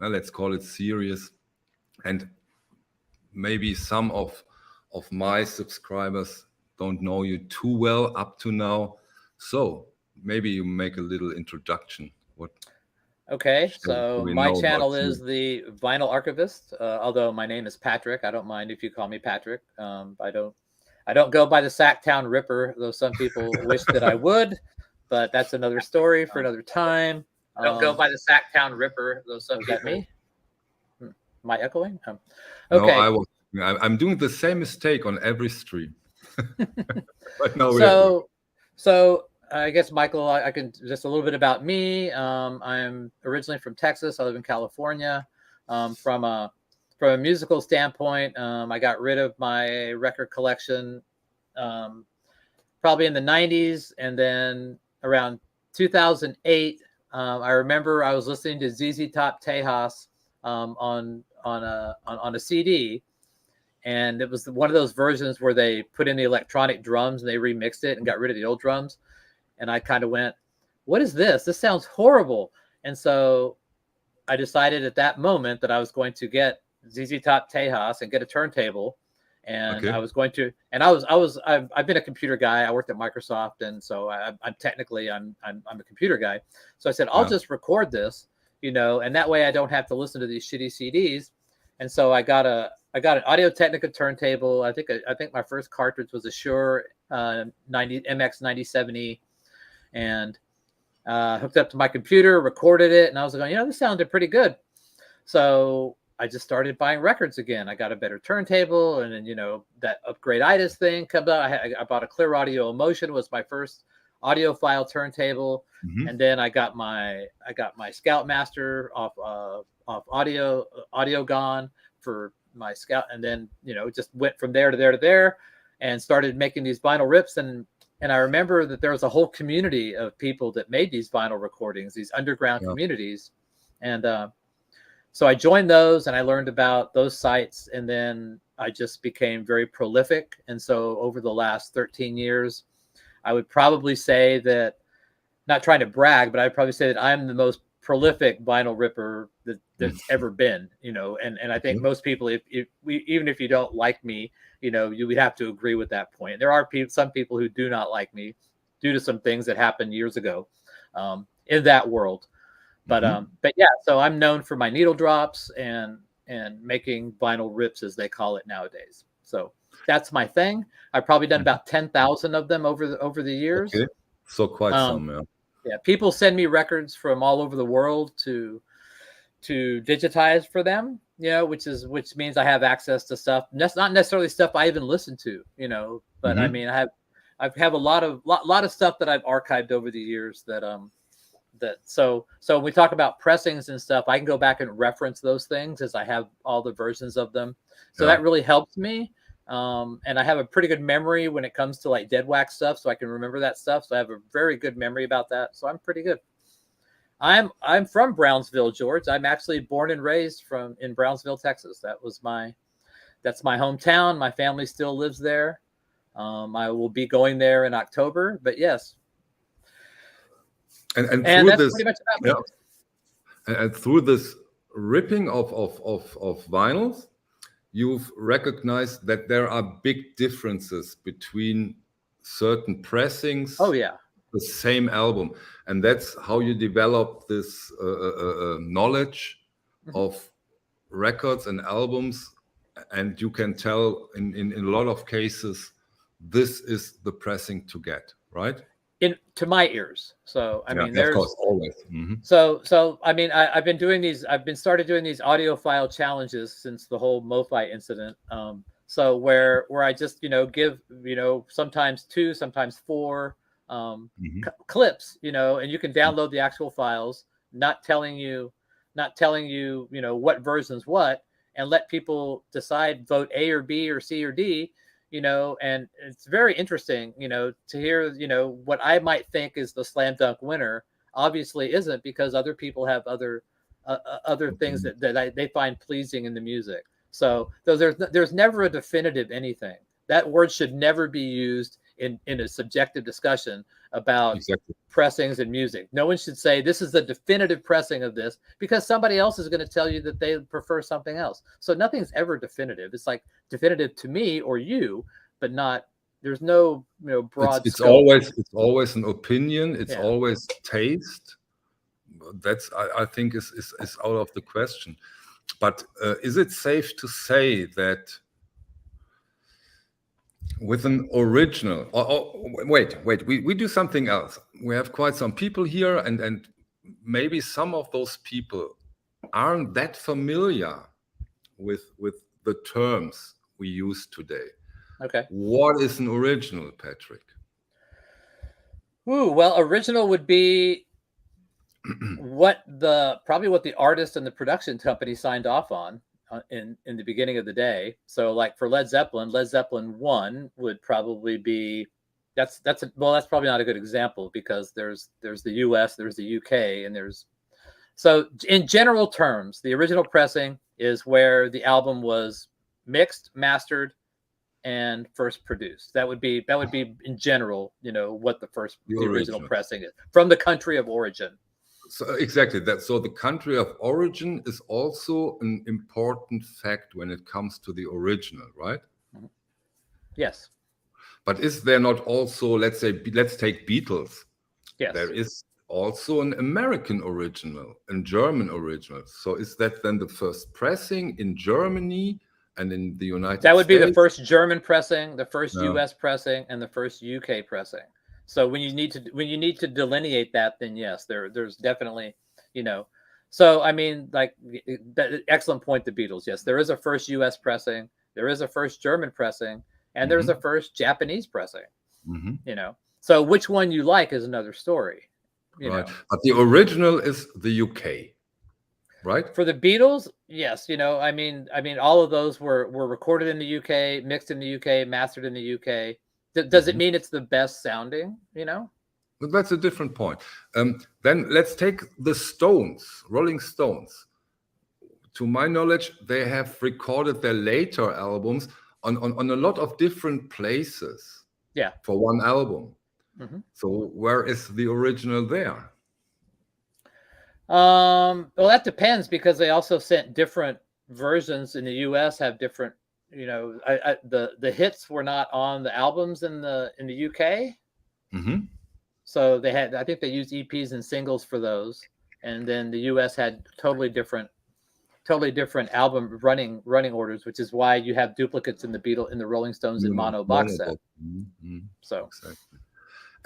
let's call it serious. And maybe some of my subscribers don't know you too well up to now. So maybe you make a little introduction. What? Okay, so my channel is the Vinyl Archivist. Although my name is Patrick, I don't mind if you call me Patrick. I don't go by the Sacktown Ripper, though some people wish that I would. But that's another story for another time. I don't go by the Sacktown Ripper, though some people. Is that me? Am I echoing? Okay. No, I'm doing the same mistake on every stream. But no, so I guess, Michael, I can just a little bit about me. I'm originally from Texas. I live in California. From a musical standpoint, I got rid of my record collection probably in the 90s, and then around 2008, I remember I was listening to ZZ Top Tejas on a CD, and it was one of those versions where they put in the electronic drums and they remixed it and got rid of the old drums. And I kind of went, what is this? This sounds horrible. And so I decided at that moment that I was going to get ZZ Top Tejas and get a turntable. And I was going to, and I've been a computer guy. I worked at Microsoft. And so I'm technically a computer guy. So I said, I'll just record this, and that way I don't have to listen to these shitty CDs. And so I got an Audio-Technica turntable. I think my first cartridge was a Shure MX97E, and hooked up to my computer, recorded it, and I was going, this sounded pretty good. So I just started buying records again. I got a better turntable, and then that Upgrade-itis thing comes out. I bought a Clear Audio Emotion, was my first audiophile turntable, and then I got my Scoutmaster off Audiogon for my Scout, and then just went from there to there to there, and started making these vinyl rips. And I remember that there was a whole community of people that made these vinyl recordings, these underground communities, and so I joined those, and I learned about those sites, and then I just became very prolific. And so over the last 13 years, I would probably say that, not trying to brag, but I'd probably say that I'm the most prolific vinyl ripper that's ever been, and I think most people, even if you don't like me, you would have to agree with that point. There are some people who do not like me due to some things that happened years ago in that world. But yeah, so I'm known for my needle drops and making vinyl rips, as they call it nowadays. So that's my thing. I've probably done about 10,000 of them over the years. Okay. So quite some, yeah. Yeah, people send me records from all over the world to digitize for them, which means I have access to stuff. That's not necessarily stuff I even listen to, but I mean, I have a lot of stuff that I've archived over the years so when we talk about pressings and stuff, I can go back and reference those things as I have all the versions of them. So that really helps me. And I have a pretty good memory when it comes to like dead wax stuff, so I can remember that stuff. So I have a very good memory about that. So I'm pretty good. I'm from Brownsville, Georgia. I'm actually born and raised in Brownsville, Texas. That's my hometown. My family still lives there. I will be going there in October, but yes. And that's this, pretty much about me. And through this ripping of vinyls, you've recognized that there are big differences between certain pressings. Oh yeah, the same album, and that's how you develop this knowledge of records and albums, and you can tell in a lot of cases this is the pressing to get, right? To my ears. So I mean, there's of course always. So I mean, I've been started doing these audiophile challenges since the whole MoFi incident. So where I just give sometimes 2, sometimes 4 clips, and you can download the actual files, not telling you what version's what, and let people decide, vote A or B or C or D. And it's very interesting, to hear, what I might think is the slam dunk winner obviously isn't, because other people have other things that they find pleasing in the music. So there's never a definitive anything. That word should never be used in a subjective discussion about pressings and music. No one should say this is the definitive pressing of this, because somebody else is going to tell you that they prefer something else. So nothing's ever definitive. It's like definitive to me or you, but not, there's no, broad it's scope. It's always an opinion. It's always taste. That's, I think, is out of the question. But is it safe to say that with an original, wait, we do something else. We have quite some people here, and maybe some of those people aren't that familiar with the terms we use today. Okay. What is an original, Patrick? Ooh, well, original would be probably what the artist and the production company signed off on in the beginning of the day. So like for Led Zeppelin 1 would probably be, that's probably not a good example, because there's the US, there's the UK, and so in general terms, the original pressing is where the album was mixed, mastered, and first produced. That would be in general, what the original pressing is from the country of origin. So exactly that. So the country of origin is also an important fact when it comes to the original, right? Yes. But is there not also, let's take Beatles? Yes. There is also an American original and German original. So is that then the first pressing in Germany and in the United States? That would be the first German pressing, the first US pressing, and the first UK pressing. So when you need to delineate that, then yes, there's definitely, So I mean, like, excellent point, the Beatles. Yes, there is a first US pressing, there is a first German pressing, and there's a first Japanese pressing. So which one you like is another story. Right. But the original is the UK, right? For the Beatles, yes. I mean, all of those were recorded in the UK, mixed in the UK, mastered in the UK. Does it mean it's the best sounding? But that's a different point. Then let's take the Stones, Rolling Stones. To my knowledge, they have recorded their later albums on a lot of different places. Yeah. For one album. So where is the original there? Well, that depends, because they also sent different versions in the US, have different, the hits were not on the albums in the UK. So they had, I think they used EPs and singles for those, and then the US had totally different album running orders, which is why you have duplicates in the Rolling Stones in mono box set. So exactly.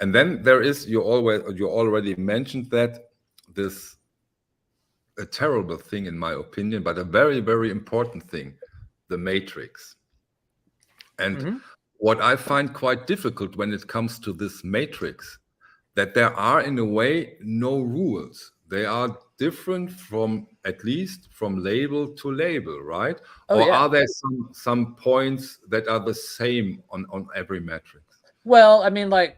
And then there is, you already mentioned that, this a terrible thing in my opinion, but a very, very important thing, the matrix. And what I find quite difficult when it comes to this matrix, that there are in a way no rules. They are different at least from label to label, right? Are there some points that are the same on every matrix? Well, I mean, like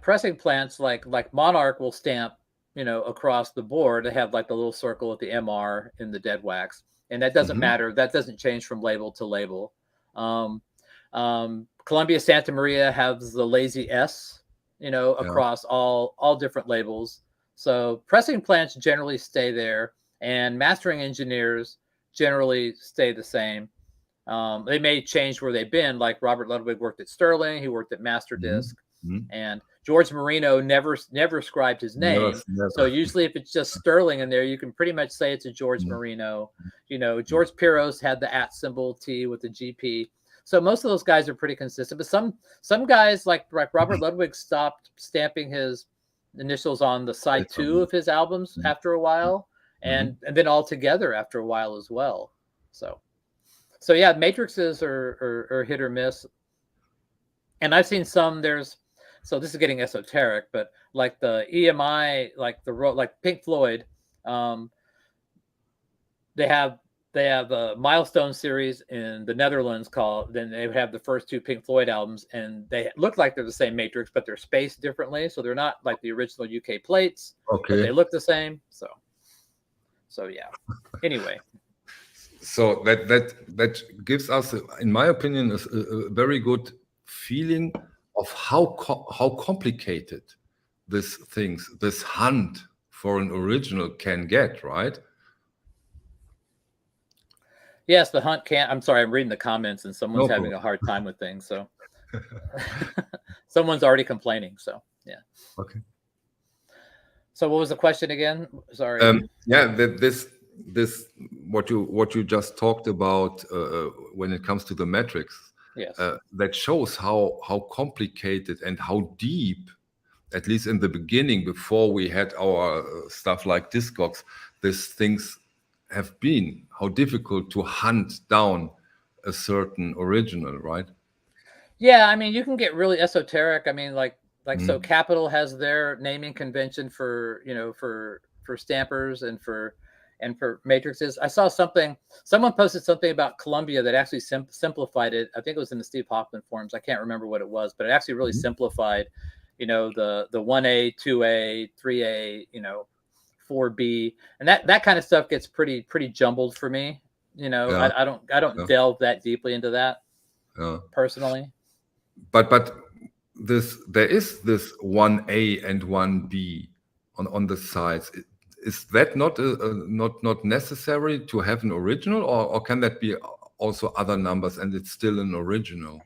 pressing plants, like Monarch will stamp, across the board. They have like the little circle with the MR in the dead wax, and that doesn't matter. That doesn't change from label to label. Columbia Santa Maria has the lazy S, across all different labels. So pressing plants generally stay there, and mastering engineers generally stay the same. They may change where they've been. Like Robert Ludwig worked at Sterling, he worked at Masterdisc, and George Marino never scribed his name. Never. So usually, if it's just Sterling in there, you can pretty much say it's a George Marino. George Piros had the @ symbol T with the GP. So most of those guys are pretty consistent. But some guys like Robert Ludwig stopped stamping his initials on the side 2 of his albums after a while, and then altogether after a while as well. So yeah, matrices are hit or miss. And I've seen some, so this is getting esoteric, but like the EMI, like Pink Floyd, they have a milestone series in the Netherlands then they would have the first 2 Pink Floyd albums, and they look like they're the same matrix, but they're spaced differently. So they're not like the original UK plates, but they look the same. So yeah. Anyway. So that gives us, in my opinion, a very good feeling of how complicated these things, this hunt for an original can get, right? Yes, the hunt can. I'm sorry, I'm reading the comments and someone's having a hard time with things. So someone's already complaining. So yeah. Okay. So what was the question again? Sorry. Yeah, this what you just talked about when it comes to the metrics. Yes. That shows how complicated and how deep, at least in the beginning, before we had our stuff like Discogs, these things have been, how difficult to hunt down a certain original, right? Yeah, I mean, you can get really esoteric. I mean, like so Capitol has their naming convention for, you know, for stampers and for matrices. I saw someone posted something about Columbia that actually simplified it. I think it was in the Steve Hoffman forums. I can't remember what it was, but it actually really simplified, you know, the 1A, 2A, 3A, you know, 4B, and that kind of stuff gets pretty jumbled for me. You know, yeah. I don't delve that deeply into that personally. But there is this 1A and 1B on the sides. Is that not not necessary to have an original, or can that be also other numbers and it's still an original?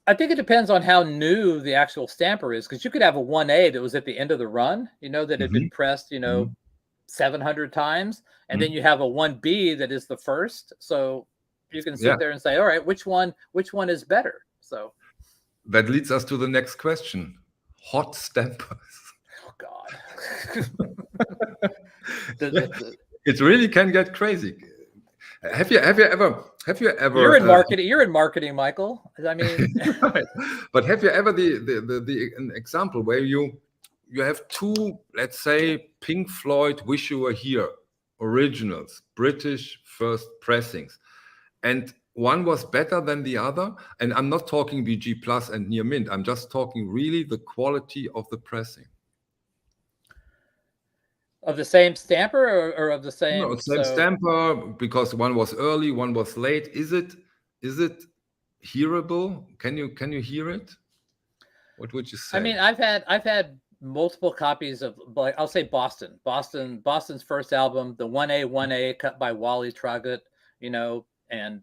I think it depends on how new the actual stamper is, because you could have a 1A that was at the end of the run, you know, that had been pressed, you know, 700 times, and then you have a 1B that is the first. So you can sit there and say, all right, which one is better? So that leads us to the next question: hot stampers. Oh God. It really can get crazy. Have you ever? You're in marketing, Michael. I mean, right. But have you ever an example where you have two, let's say, Pink Floyd "Wish You Were Here" originals, British first pressings, and one was better than the other? And I'm not talking BG Plus and near mint. I'm just talking really the quality of the pressing. Of the same stamper or of the same? No, same stamper, because one was early, one was late. Is it hearable? Can you hear it? What would you say? I mean, I've had multiple copies of, like, I'll say Boston's first album, the 1A cut by Wally Traugott, you know, and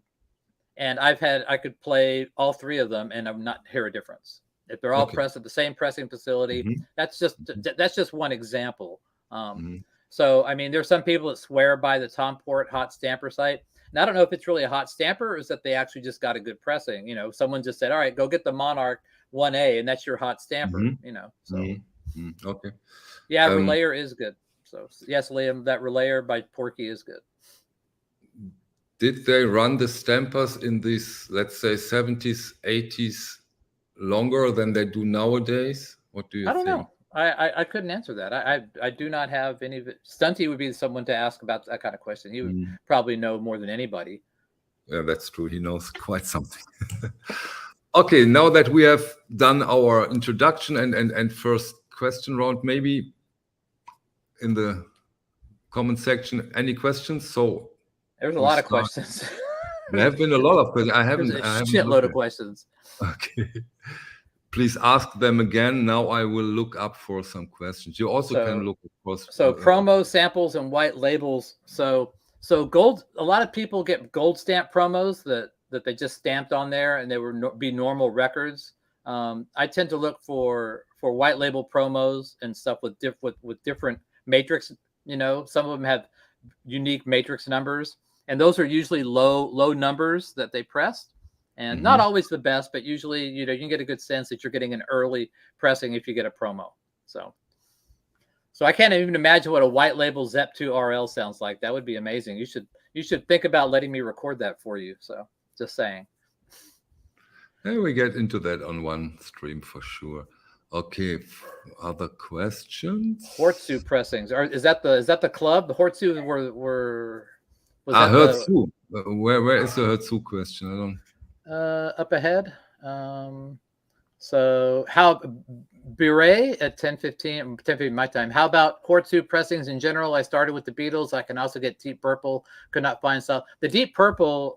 I could play all three of them and I'm not hear a difference. If they're all pressed at the same pressing facility, that's just one example. So, I mean, there's some people that swear by the Tom Port hot stamper site. And I don't know if it's really a hot stamper or is that they actually just got a good pressing. You know, someone just said, all right, go get the Monarch 1A and that's your hot stamper, you know. So, okay. Yeah, Relayer is good. So, yes, Liam, that Relayer by Porky is good. Did they run the stampers in these, let's say, 70s, 80s longer than they do nowadays? What do you think? I don't know. I couldn't answer that. I do not have any of it. Stunty would be someone to ask about that kind of question. He would probably know more than anybody. Yeah, that's true. He knows quite something. Okay, now that we have done our introduction and first question round, maybe in the comment section, any questions? So there's a lot of questions. There have been a lot of questions. I haven't shitload of questions. Okay. Please ask them again. Now I will look up for some questions. You also can look, of course. So promo samples and white labels. So gold. A lot of people get gold stamp promos that they just stamped on there, and they would be normal records. I tend to look for white label promos and stuff with different matrix. You know, some of them have unique matrix numbers, and those are usually low numbers that they pressed. And not always the best, but usually, you know, you can get a good sense that you're getting an early pressing if you get a promo. So I can't even imagine what a white label ZEP2 RL sounds like. That would be amazing. You should think about letting me record that for you. So just saying. And we get into that on one stream for sure. Okay, other questions? Hortsu pressings. Is that the club? The Hortsu were. Hertzu. Where is the Hertzu question? I don't. Up ahead. So how Beret at 10:15 my time. How about Hortsu pressings in general? I started with the Beatles. I can also get Deep Purple. Could not find stuff. The Deep Purple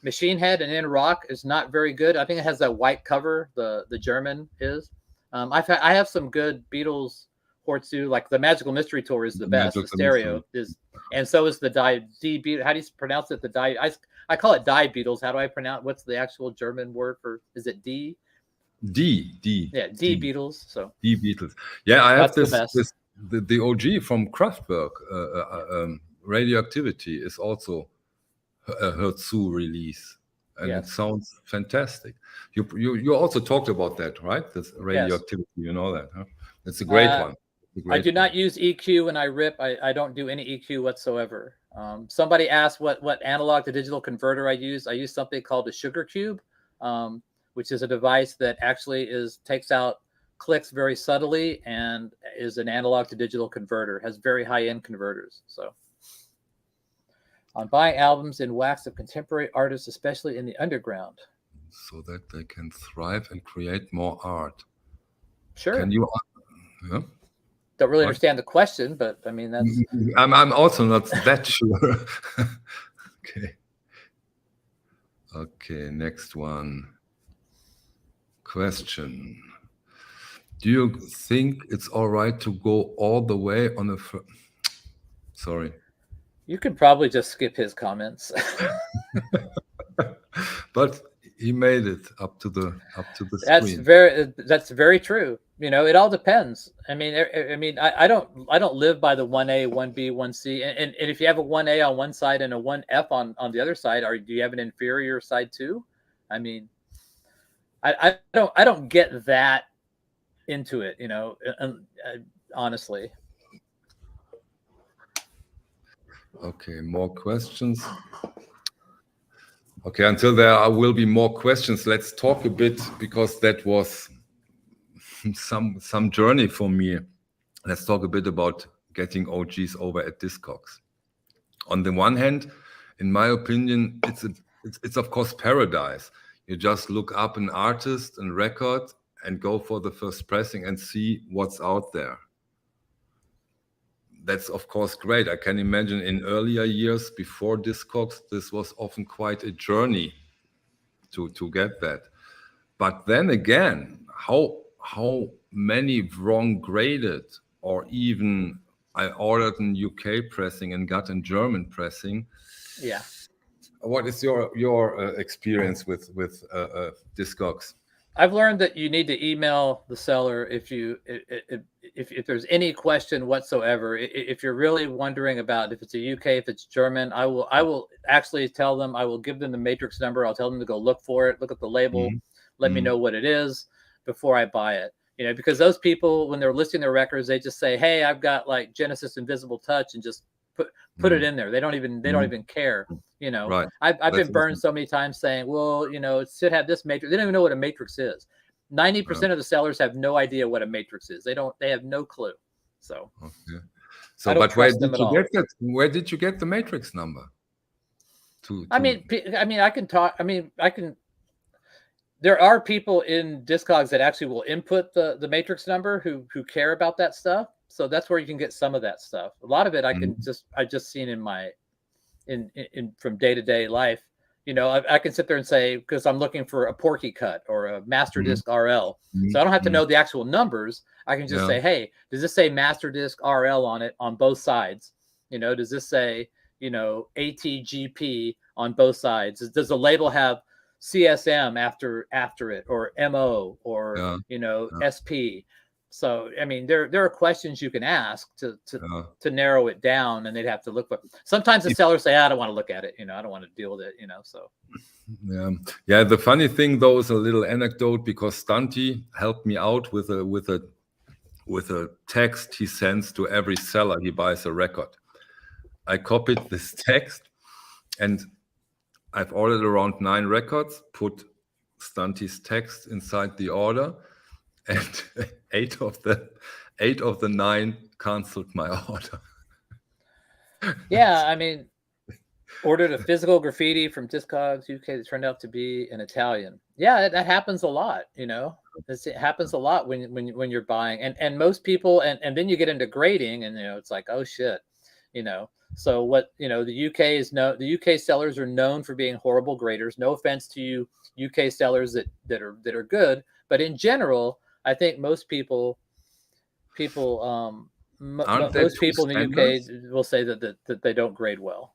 Machine Head and In Rock is not very good. I think it has that white cover. The German is. I have some good Beatles Hortsu, like the Magical Mystery Tour is the best. The stereo is, and so is the D Beatles. How do you pronounce it? I call it Die Beatles. How do I pronounce? What's the actual German word for? Is it D? D. Yeah, D Beatles. So D Beatles. Yeah, I have That's the OG from Kraftwerk. Radioactivity is also a Hertz release, and it sounds fantastic. You also talked about that, right? This Radioactivity, you know that, huh? It's a great one. I do not use EQ when I rip. I don't do any EQ whatsoever. Somebody asked what analog to digital converter I use. I use something called a sugar cube, which is a device that actually takes out clicks very subtly and is an analog to digital converter. Has very high end converters. So, on buying albums in wax of contemporary artists, especially in the underground, so that they can thrive and create more art. Sure. Can you? Yeah. Don't really understand the question, but I mean that's. I'm also not that sure. Okay. Next one. Question: do you think it's all right to go all the way on a? Sorry. You could probably just skip his comments. But he made it up to the screen. That's very true. You know, it all depends. I mean, I don't live by the 1A, 1B, 1C, and if you have a 1A on one side and a 1F on the other side, do you have an inferior side too? I mean, I don't get that into it. You know, honestly. Okay, more questions. Okay, until there will be more questions, let's talk a bit, because that was some journey for me. Let's talk a bit about getting OGs over at Discogs. On the one hand, in my opinion, it's of course paradise. You just look up an artist and record and go for the first pressing and see what's out there. That's of course great. I can imagine in earlier years before Discogs, this was often quite a journey to get that. But then again, how many wrong graded, or even I ordered in UK pressing and got in German pressing. Yeah. What is your experience with Discogs? I've learned that you need to email the seller if there's any question whatsoever. If you're really wondering about if it's a UK, if it's German, I will actually tell them. I will give them the matrix number. I'll tell them to go look for it, look at the label, let me know what it is before I buy it. You know, because those people, when they're listing their records, they just say, "Hey, I've got like Genesis Invisible Touch," and just put it in there. They don't even care. You know, right. I've been burned so many times saying, well, you know, it should have this matrix. They don't even know what a matrix is. 90% of the sellers have no idea what a matrix is. They have no clue. So, okay. So, but where did you get the matrix number? I mean, I can talk. There are people in Discogs that actually will input the matrix number who care about that stuff. So that's where you can get some of that stuff. A lot of it I just seen in my from day-to-day life. You know, I can sit there and say, because I'm looking for a Porky cut or a Master Disc RL. So I don't have to know the actual numbers. I can just say, hey, does this say Master Disc RL on it on both sides? You know, does this say, you know, ATGP on both sides? Does the label have CSM after it, or MO, or you know, SP? So I mean, there are questions you can ask to narrow it down, and they'd have to look for. Sometimes the sellers say, "I don't want to look at it. You know, I don't want to deal with it. You know." So. Yeah. The funny thing though is a little anecdote, because Stunty helped me out with a text he sends to every seller he buys a record. I copied this text, and I've ordered around 9 records. Put Stunty's text inside the order. And 8 of the 9 canceled my order. Yeah, I mean, ordered a physical graffiti from Discogs UK that turned out to be an Italian. Yeah, that happens a lot. You know, it happens a lot when you're buying, and most people, and then you get into grading, and you know, it's like, oh shit, you know. So what, you know, the UK sellers are known for being horrible graders. No offense to you UK sellers that are good, but in general, I think most people Aren't there most two people in the standards? UK will say that they don't grade well.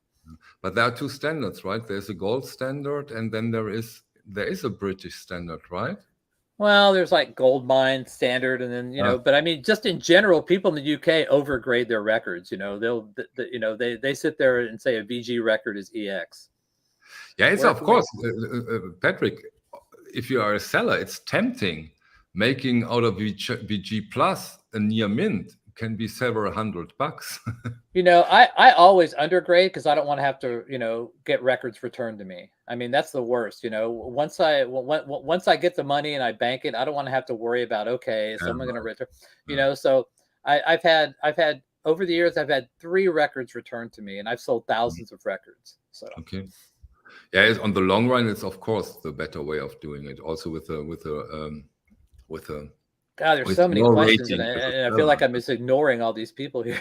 But there are two standards, right? There's a gold standard, and then there is a British standard, right? Well, there's like gold mine standard, and then but I mean, just in general, people in the UK overgrade their records. They sit there and say a VG record is EX. Yeah, it's of course, Patrick. If you are a seller, it's tempting. Making out of VG Plus a near mint can be several $100. I always undergrade because I don't want to have to, get records returned to me. I mean, that's the worst. Once I get the money and I bank it, I don't want to have to worry about, okay, is someone going to return, so I've had over the years, I've had 3 records returned to me, and I've sold thousands of records. So okay. Yeah, on the long run, it's of course the better way of doing it. Also with a God, there's so many questions, and I feel like I'm just ignoring all these people here.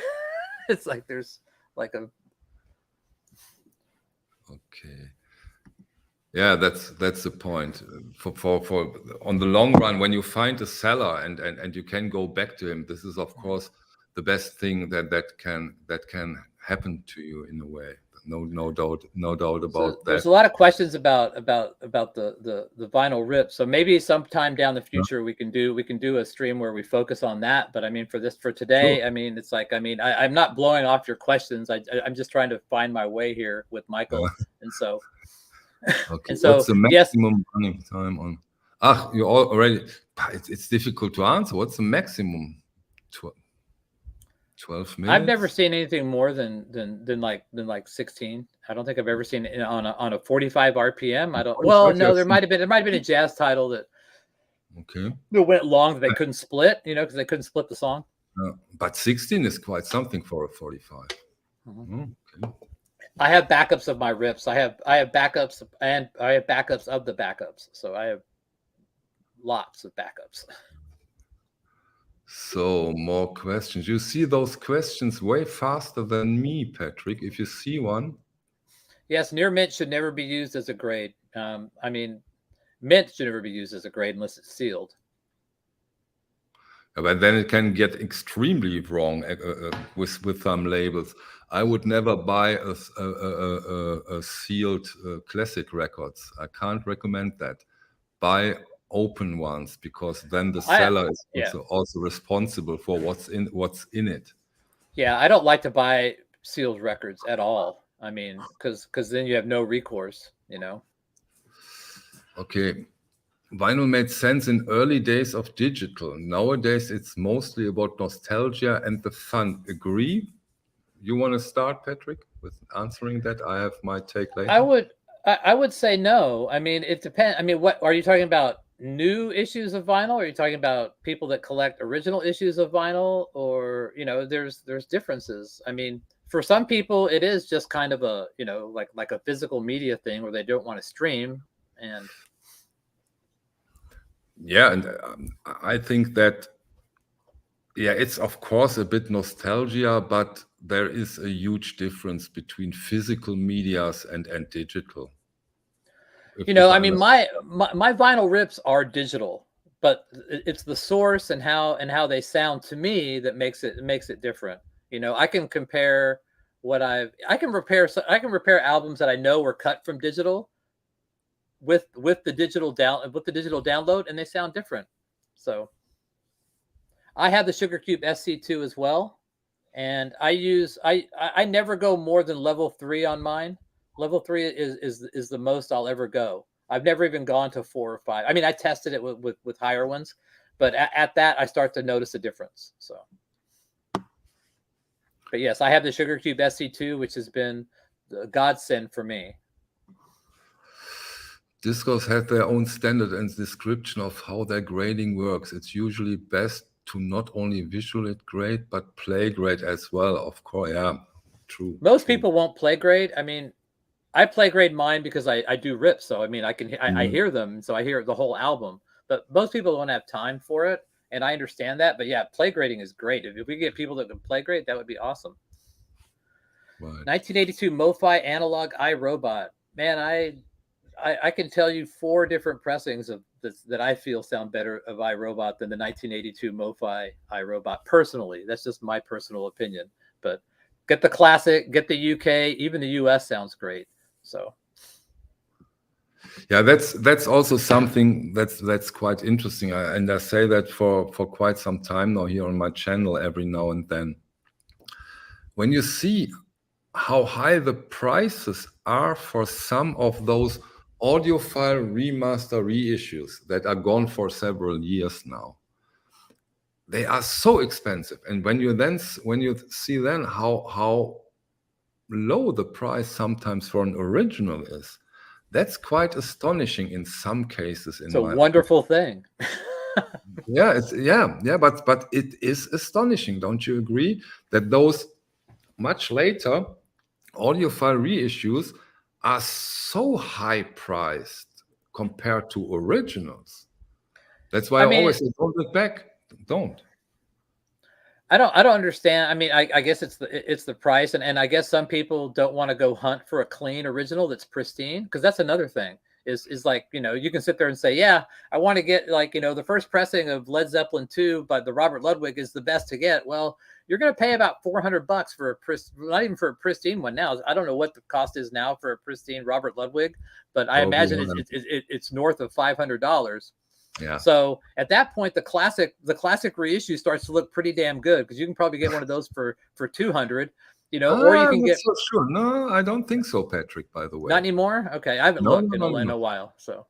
It's like there's like a. Okay. Yeah, that's the point. For on the long run, when you find a seller and you can go back to him, this is of course the best thing that can happen to you in a way. No doubt about that. There's a lot of questions about the vinyl rip. So maybe sometime down the future we can do a stream where we focus on that. But I mean, for today, sure. I mean, it's like, I'm not blowing off your questions. I'm just trying to find my way here with Michael, and so. Okay. And so, what's the maximum running time on? You already. It's difficult to answer. What's the maximum? 12 minutes. I've never seen anything more than like 16. I don't think I've ever seen it on a 45 RPM. I don't. Well, no, there might have been a jazz title that went long that they couldn't split. Because they couldn't split the song. But 16 is quite something for a 45. Mm-hmm. Okay. I have backups of my rips. I have backups, and I have backups of the backups. So I have lots of backups. So more questions. You see those questions way faster than me, Patrick. If you see one. Yes, near mint should never be used as a grade. Mint should never be used as a grade unless it's sealed. But then it can get extremely wrong with some labels. I would never buy a sealed classic records. I can't recommend that. Buy open ones, because then the seller is also responsible for what's in it. Yeah, I don't like to buy sealed records at all. I mean, because then you have no recourse, Okay. Vinyl made sense in early days of digital. Nowadays, it's mostly about nostalgia and the fun. Agree? You want to start, Patrick, with answering that? I have my take later. I would say no. I mean, it depends. I mean, what are you talking about? New issues of vinyl? Or are you talking about people that collect original issues of vinyl? Or there's differences. I mean, for some people, it is just kind of a like a physical media thing where they don't want to stream. And yeah, and I think that it's of course a bit nostalgia, but there is a huge difference between physical medias and digital. I mean, my vinyl rips are digital, but it's the source and how they sound to me that makes it different. I can compare I can repair albums that I know were cut from digital with the digital download, and they sound different. So I have the Sugar Cube SC2 as well, and I never go more than level 3 on mine. Level 3 is the most I'll ever go. I've never even gone to 4 or 5. I mean, I tested it with higher ones, but at that I start to notice a difference. So, but yes, I have the Sugar Cube SC2, which has been a godsend for me. Discogs have their own standard and description of how their grading works. It's usually best to not only visually grade, but play grade as well. Of course, yeah, true. Most people won't play grade. I mean, I play grade mine because I do rips. So, I mean, I hear them. So I hear the whole album, but most people don't have time for it. And I understand that, but yeah, play grading is great. If we get people that can play grade, that would be awesome. Right. 1982 MoFi Analog iRobot. Man, I can tell you 4 different pressings of this that I feel sound better of iRobot than the 1982 MoFi iRobot. Personally, that's just my personal opinion. But get the classic, get the UK, even the US sounds great. So. Yeah, that's also something that's quite interesting, and I say that for quite some time now here on my channel every now and then. When you see how high the prices are for some of those audiophile remaster reissues that are gone for several years now, they are so expensive. And when you see then how low the price sometimes for an original is, that's quite astonishing in some cases. It's a wonderful thing. Yeah, but it is astonishing, don't you agree? That those much later audiophile reissues are so high priced compared to originals. That's why I always say, don't look back. Don't. I don't understand. I mean, I guess it's the price, and I guess some people don't want to go hunt for a clean original that's pristine, because that's another thing. Is like, you know, you can sit there and say, yeah, I want to get, like, you know, the first pressing of Led Zeppelin 2 by the Robert Ludwig is the best to get. Well, you're going to pay about $400 for not even for a pristine one now. I don't know what the cost is now for a pristine Robert Ludwig, but I imagine it's north of $500. Yeah. So at that point, the classic reissue starts to look pretty damn good, because you can probably get one of those for $200, you know, or you can get. So sure. No, I don't think so, Patrick. By the way, not anymore. Okay, I haven't looked in a while. So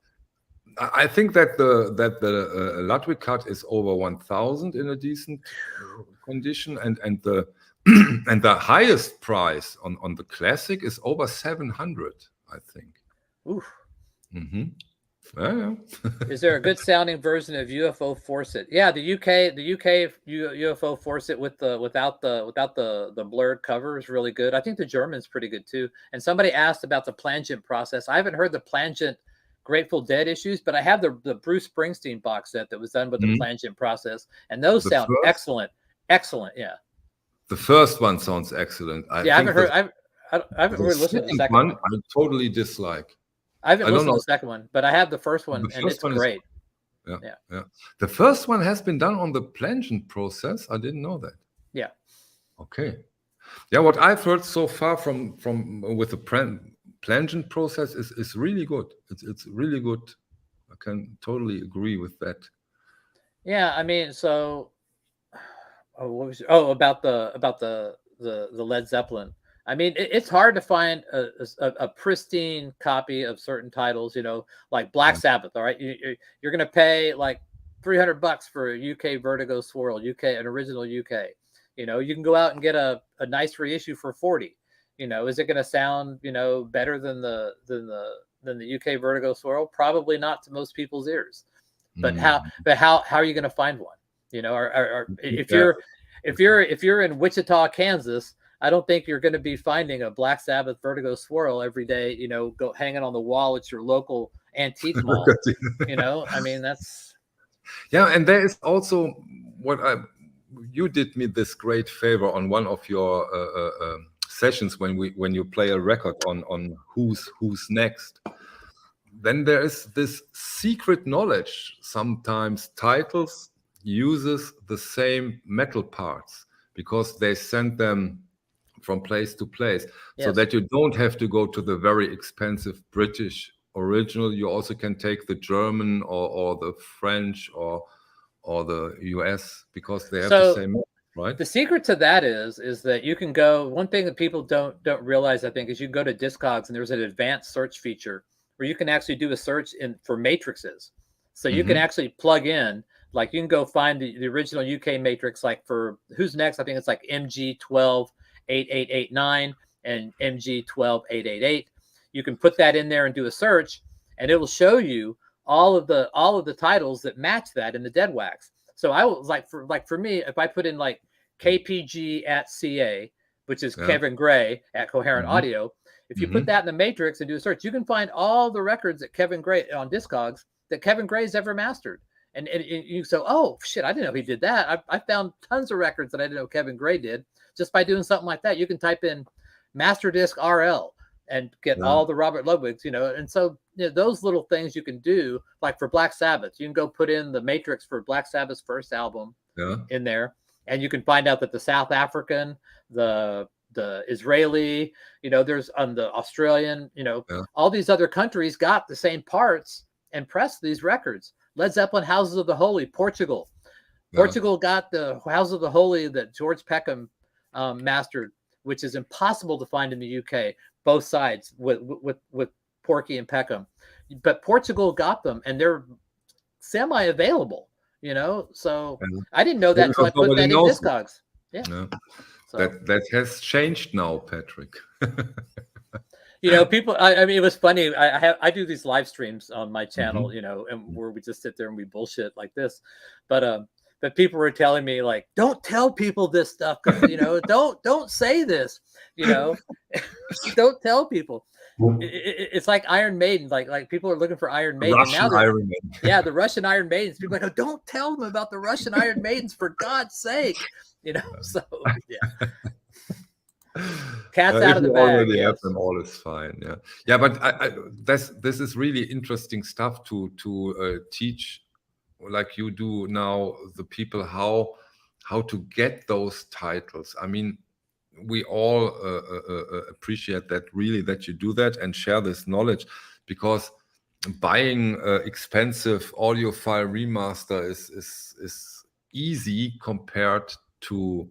I think that the Ludwig cut is over 1,000 in a decent condition, and the and the highest price on the classic is over 700, I think. Oof. Mm-hmm. Yeah. Is there a good sounding version of UFO Force-It? Yeah, the UK UFO Force-It without the blurred cover is really good. I think the German's pretty good too. And somebody asked about the plangent process. I haven't heard the plangent Grateful Dead issues, but I have the Bruce Springsteen box set that was done with the plangent process, and those sound excellent. Excellent, yeah. The first one sounds excellent. I haven't heard. I haven't really listened to the second one. I totally dislike. I haven't listened to the second one, but I have the first one, and it's great. Yeah. The first one has been done on the plangent process. I didn't know that. Yeah. Okay. Yeah, what I've heard so far from with the plangent process is really good. It's really good. I can totally agree with that. Yeah, I mean, so about the Led Zeppelin. I mean, it's hard to find a pristine copy of certain titles, you know, like Black Sabbath. All right, you're going to pay like $300 for a UK Vertigo Swirl, an original UK. You know, you can go out and get a nice reissue for $40. You know, is it going to sound, you know, better than the UK Vertigo Swirl? Probably not to most people's ears. But how are you going to find one? You know, if you're in Wichita, Kansas, I don't think you're going to be finding a Black Sabbath Vertigo Swirl every day, you know, go hanging on the wall at your local antique mall. You know, I mean, that's. Yeah, and there is also you did me this great favor on one of your sessions when you play a record on who's next. Then there is this secret knowledge. Sometimes titles uses the same metal parts because they send them from place to place, so that you don't have to go to the very expensive British original. You also can take the German or the French or the US, because they have the same, right? The secret to that is that you can go. One thing that people don't realize, I think, is you can go to Discogs and there's an advanced search feature where you can actually do a search for matrices. So you can actually plug in, like, you can go find the original UK matrix, like for Who's Next, I think it's like MG128889 and MG12888. You can put that in there and do a search, and it will show you all of the titles that match that in the dead wax. So I was like, for me, if I put in like KPG at CA, which is Kevin Gray at Coherent Audio, if you put that in the matrix and do a search, you can find all the records that Kevin Gray on Discogs that Kevin Gray's ever mastered. And you say, oh shit, I didn't know he did that. I found tons of records that I didn't know Kevin Gray did just by doing something like that. You can type in Master Disc RL, and get all the Robert Ludwigs, you know. And so those little things you can do, like for Black Sabbath, you can go put in the matrix for Black Sabbath's first album in there, and you can find out that the South African, the Israeli, you know, there's the Australian, you know, all these other countries got the same parts and pressed these records. Led Zeppelin, Houses of the Holy, Portugal. Portugal got the Houses of the Holy that George Peckham mastered, which is impossible to find in the UK. Both sides with Porky and Peckham, but Portugal got them, and they're semi-available. You know, so I didn't know that until I put that in Discogs. Yeah. So that has changed now, Patrick. You know, people. I mean, it was funny. I do these live streams on my channel, you know, and where we just sit there and we bullshit like this, but people were telling me, like, don't tell people this stuff, because, you know, don't say this, you know, don't tell people. It's like Iron Maiden, like people are looking for Iron Maiden. Russian Iron Maiden. Yeah, the Russian Iron Maidens. People are like, oh, don't tell them about the Russian Iron Maidens, for God's sake, you know. So yeah. Cat's out of the bag. Already have them, all is fine. Yeah. But this is really interesting stuff to teach, like you do now, the people how to get those titles. I mean, we all appreciate that, really, that you do that and share this knowledge, because buying expensive audiophile remaster is easy compared to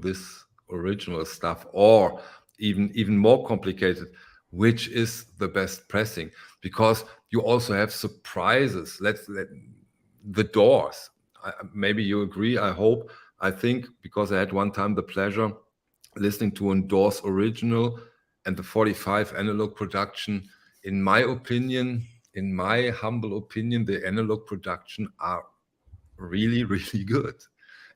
this original stuff, or even more complicated, which is the best pressing, because you also have surprises. The Doors, maybe you agree, I think, because I had one time the pleasure listening to a Doors original and the 45 analog production. In my humble opinion, the analog production are really, really good.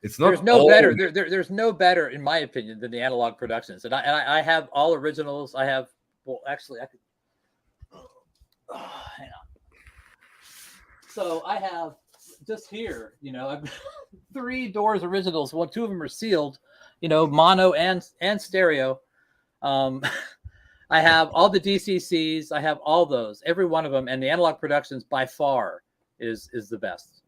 It's not. There's no better. There's no better, in my opinion, than the analog productions. And I have all originals. I have. Well, actually, I could. Hang on. So I have just here, you know, I've 3 Doors originals. 2 of them are sealed, you know, mono and stereo. I have all the DCCs. I have all those, every one of them, and the analog productions by far is the best.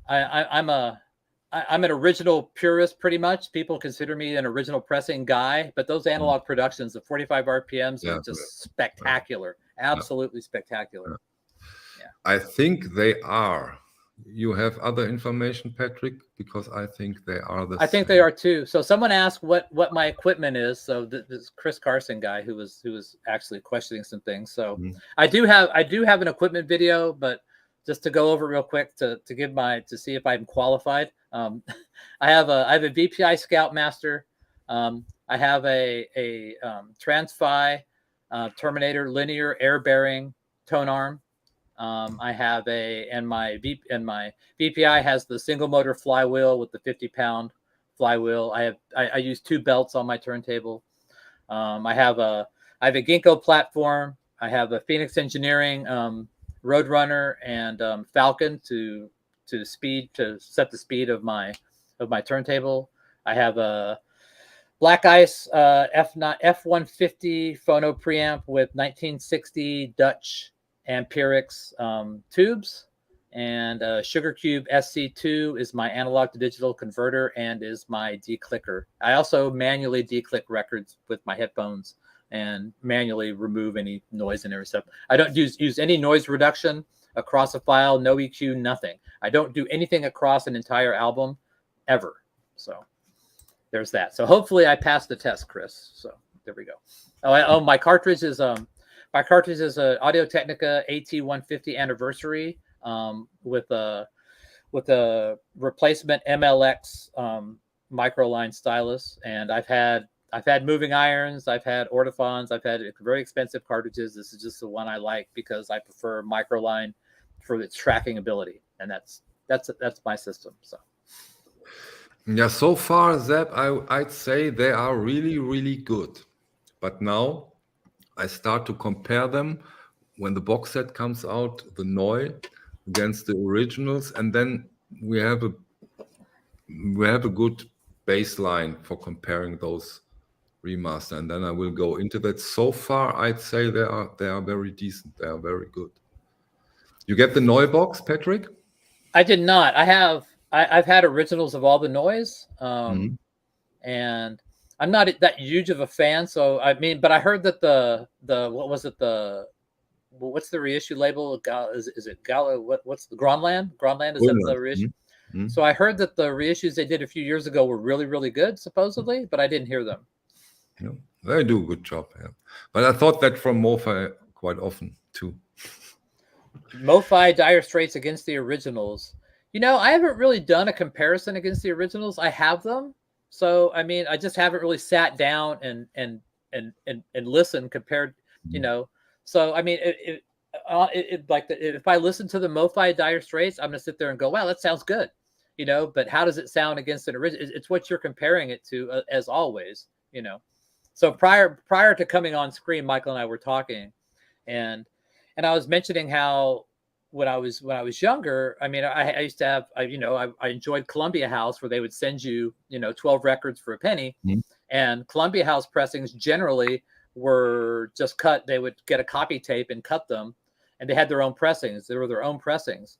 I'm an original purist, pretty much. People consider me an original pressing guy, but those analog productions, the 45 RPMs, are just spectacular, absolutely spectacular. Yeah, I think they are. You have other information, Patrick? Because I think they are the. I think they are too. So someone asked what my equipment is. So this Chris Carson guy who was actually questioning some things. So I do have an equipment video, but just to go over real quick to see if I'm qualified. I have a VPI Scoutmaster. I have a Transfi Terminator linear air bearing tone arm. I have my VPI has the single motor flywheel with the 50-pound flywheel. I use 2 belts on my turntable. I have a Ginkgo platform. I have a Phoenix Engineering Roadrunner and Falcon to set the speed of my turntable. I have a Black Ice F150 phono preamp with 1960 Dutch Amperix tubes, and Sugar Cube SC2 is my analog to digital converter and is my declicker. I also manually declick records with my headphones and manually remove any noise and every stuff. I don't use any noise reduction across a file, no EQ, nothing. I don't do anything across an entire album ever. So there's that. So hopefully I passed the test, Chris. So there we go. My cartridge is a Audio Technica AT150 anniversary with a replacement MLX microline stylus, and I've had moving irons, I've had ortophons, I've had very expensive cartridges. This is just the one I like because I prefer microline for its tracking ability, and that's my system. So yeah, so far, Zeb, I'd say they are really, really good, but now I start to compare them when the box set comes out, the Neu against the originals, and then we have a good baseline for comparing those remaster, and then I will go into that. So far, I'd say they are very decent. They are very good. You get the Neubox, Patrick? I did not. I've had originals of all the noise, and I'm not that huge of a fan. So I mean, but I heard that the what was it, what's the reissue label? Is it Gala? What's the Grandland? Grandland, is that the reissue? So I heard that the reissues they did a few years ago were really, really good, supposedly, but I didn't hear them. Yeah, they do a good job. Yeah, but I thought that from MoFi quite often too. MoFi, Dire Straits against the originals. I haven't really done a comparison against the originals. I have them, so I mean, I just haven't really sat down and listened compared. So I mean, if I listen to the MoFi Dire Straits, I'm gonna sit there and go, wow, that sounds good. But how does it sound against an original? It's what you're comparing it to, as always. So prior to coming on screen, Michael and I were talking, and I was mentioning how when I was younger, I mean, I used to have, I enjoyed Columbia House, where they would send you, 12 records for a penny, and Columbia House pressings generally were just cut. They would get a copy tape and cut them, and they had their own pressings. They were their own pressings,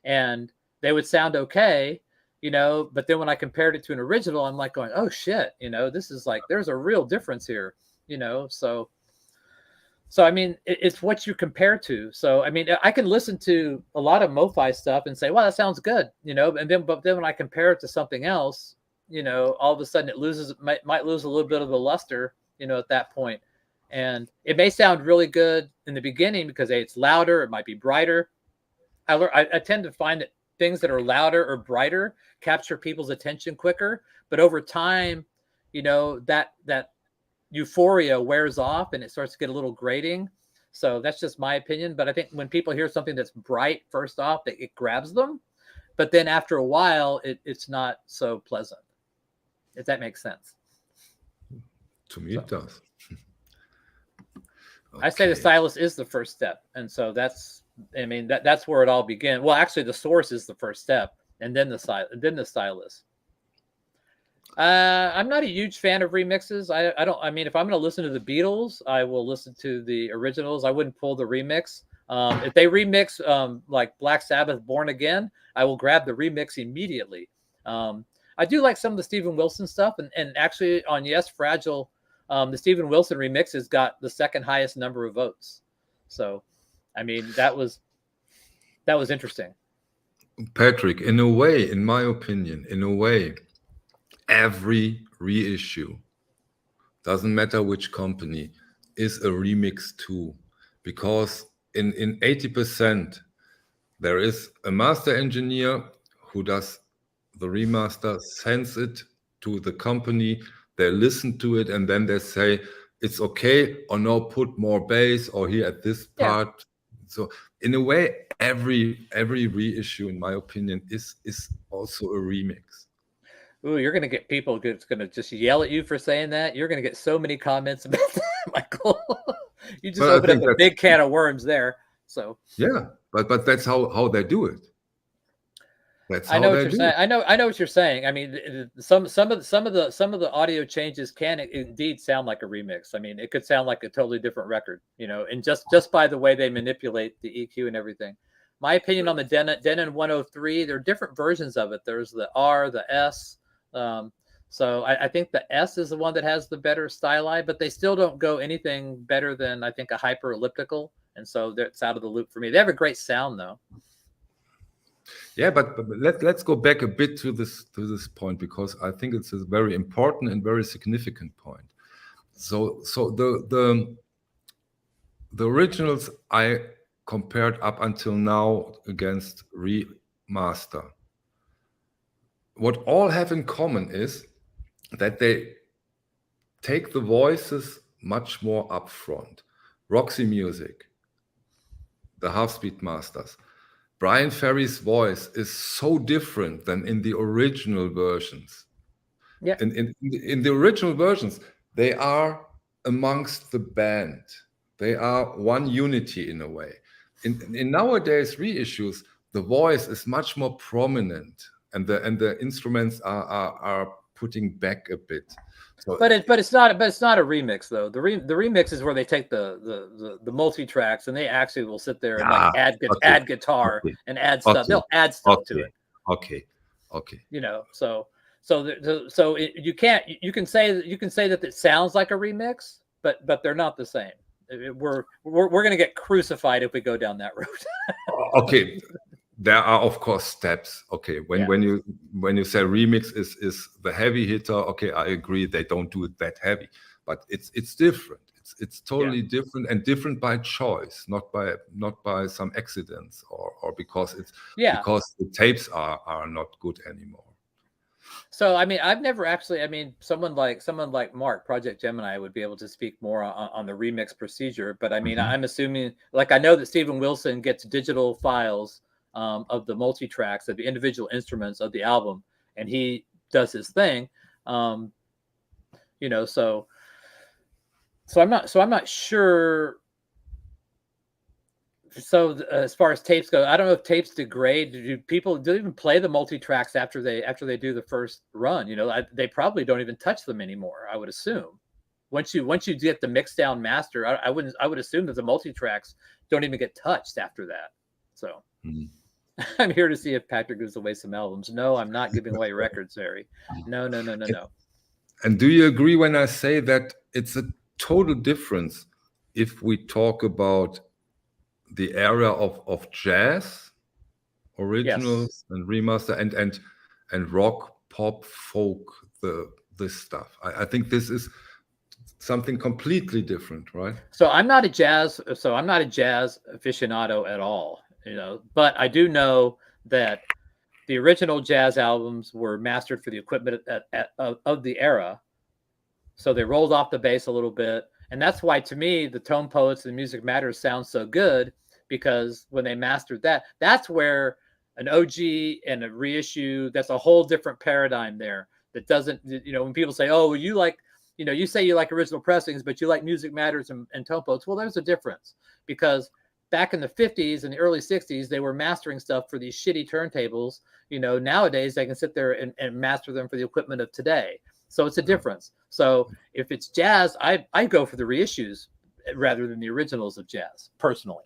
and they would sound okay. But then when I compared it to an original, I'm like going, oh shit, this is like, there's a real difference here, so I mean, it's what you compare to. So, I mean, I can listen to a lot of MoFi stuff and say, wow, that sounds good, but then when I compare it to something else, all of a sudden it might lose a little bit of the luster, at that point. And it may sound really good in the beginning because it's louder, it might be brighter. I tend to find that things that are louder or brighter capture people's attention quicker, but over time, that euphoria wears off and it starts to get a little grating. So that's just my opinion. But I think when people hear something that's bright, first off, it grabs them, but then after a while, it's not so pleasant, if that makes sense. To me, it does. I say the stylus is the first step, and so that's where it all began. Well, actually, the source is the first step, and then the stylus. I'm not a huge fan of remixes. I mean, if I'm going to listen to the Beatles, I will listen to the originals. I wouldn't pull the remix. If they remix like Black Sabbath, Born Again, I will grab the remix immediately. I do like some of the Steven Wilson stuff, and actually on Yes, Fragile, the Steven Wilson remix has got the second highest number of votes. So, I mean, that was interesting. Patrick, in a way, in my opinion, every reissue, doesn't matter which company, is a remix too, because in 80% there is a master engineer who does the remaster, sends it to the company, they listen to it, and then they say it's okay, or no, put more bass, or here at this part. Yeah. So in a way, every reissue, in my opinion, is also a remix. Ooh, you're going to get people that's going to just yell at you for saying that. You're going to get so many comments about that, Michael. You just opened up a big can of worms there. So yeah, but that's how they do it. That's how I know what you're saying. I know what you're saying. I mean, some of the audio changes can indeed sound like a remix. I mean, it could sound like a totally different record, and just by the way they manipulate the EQ and everything. My opinion on the Denon 103, there are different versions of it. There's the R, the S. So I think the S is the one that has the better styli, but they still don't go anything better than, I think, a hyper elliptical. And so that's out of the loop for me. They have a great sound though. Yeah, but let's go back a bit to this point, because I think it's a very important and very significant point. So the originals I compared up until now against remaster, what all have in common is that they take the voices much more upfront. Roxy Music, the half-speed masters, Brian Ferry's voice is so different than in the original versions. Yeah. In the original versions, they are amongst the band. They are one unity in a way. In nowadays reissues, the voice is much more prominent, and the instruments are putting back a bit. So, but it's not a remix though. The remix is where they take the multi tracks and they actually will sit there and like add guitar and add stuff. They'll add stuff to it. Okay. You know, so you can say that it sounds like a remix, but they're not the same. We're going to get crucified if we go down that road. Okay. There are of course steps. Okay, when you say remix is the heavy hitter, okay, I agree they don't do it that heavy, but it's different. It's totally different, and different by choice, not by some accidents or because because the tapes are not good anymore. So I mean, I've never actually. I mean, someone like Mark, Project Gemini, would be able to speak more on the remix procedure. But I mean, I'm assuming, like, I know that Steven Wilson gets digital files of the multi-tracks of the individual instruments of the album, and he does his thing. You know, so I'm not sure. So as far as tapes go, I don't know if tapes degrade. Do people even play the multi-tracks after they do the first run? You know, they probably don't even touch them anymore, I would assume. Once you get the mix down master, I would assume that the multi-tracks don't even get touched after that. So I'm here to see if Patrick gives away some albums. No, I'm not giving away records, Harry. No. And do you agree when I say that it's a total difference if we talk about the era of jazz, originals and remaster, and rock, pop, folk, this stuff? I think this is something completely different, right? So I'm not a jazz aficionado at all. You know, but I do know that the original jazz albums were mastered for the equipment of the era. So they rolled off the bass a little bit. And that's why, to me, the Tone Poets and Music Matters sound so good, because when they mastered that, that's where an OG and a reissue, that's a whole different paradigm there. That doesn't, you know, when people say, oh, well, you say you like original pressings, but you like Music Matters and Tone Poets. Well, there's a difference, because back in the 50s and the early 60s, they were mastering stuff for these shitty turntables. You know, nowadays they can sit there and master them for the equipment of today. So it's a difference. So if it's jazz, I go for the reissues rather than the originals of jazz, personally.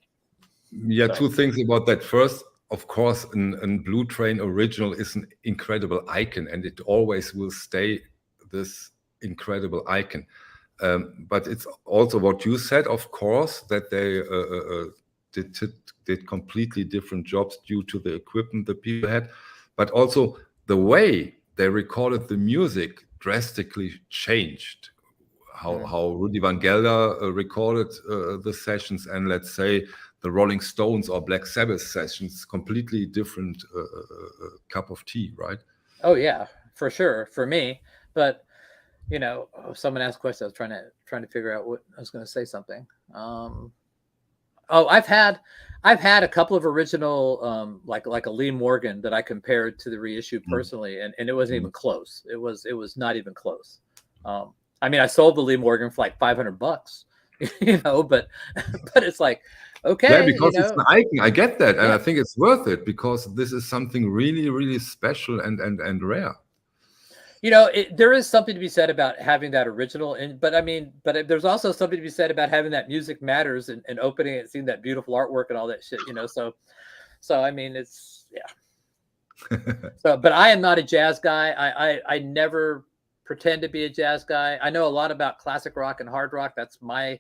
Yeah, so. 2 things about that. First, of course, an Blue Train original is an incredible icon, and it always will stay this incredible icon. But it's also what you said, of course, that they did completely different jobs due to the equipment the people had, but also the way they recorded the music drastically changed. How Rudy Van Gelder recorded the sessions, and let's say the Rolling Stones or Black Sabbath sessions, completely different cup of tea, right? Oh yeah, for sure, for me. But you know, someone asked a question. I was trying to figure out what I was going to say. Something. I've had a couple of original, like a Lee Morgan that I compared to the reissue personally, and it wasn't even close. It was not even close. I mean, I sold the Lee Morgan for like $500, you know, but it's like, okay, yeah, because it's an icon. I get that, and I think it's worth it, because this is something really, really special and rare. You know, there is something to be said about having that original, but there's also something to be said about having that Music Matters and opening it, seeing that beautiful artwork and all that shit, you know. So I mean, it's So, but I am not a jazz guy. I never pretend to be a jazz guy. I know a lot about classic rock and hard rock. That's my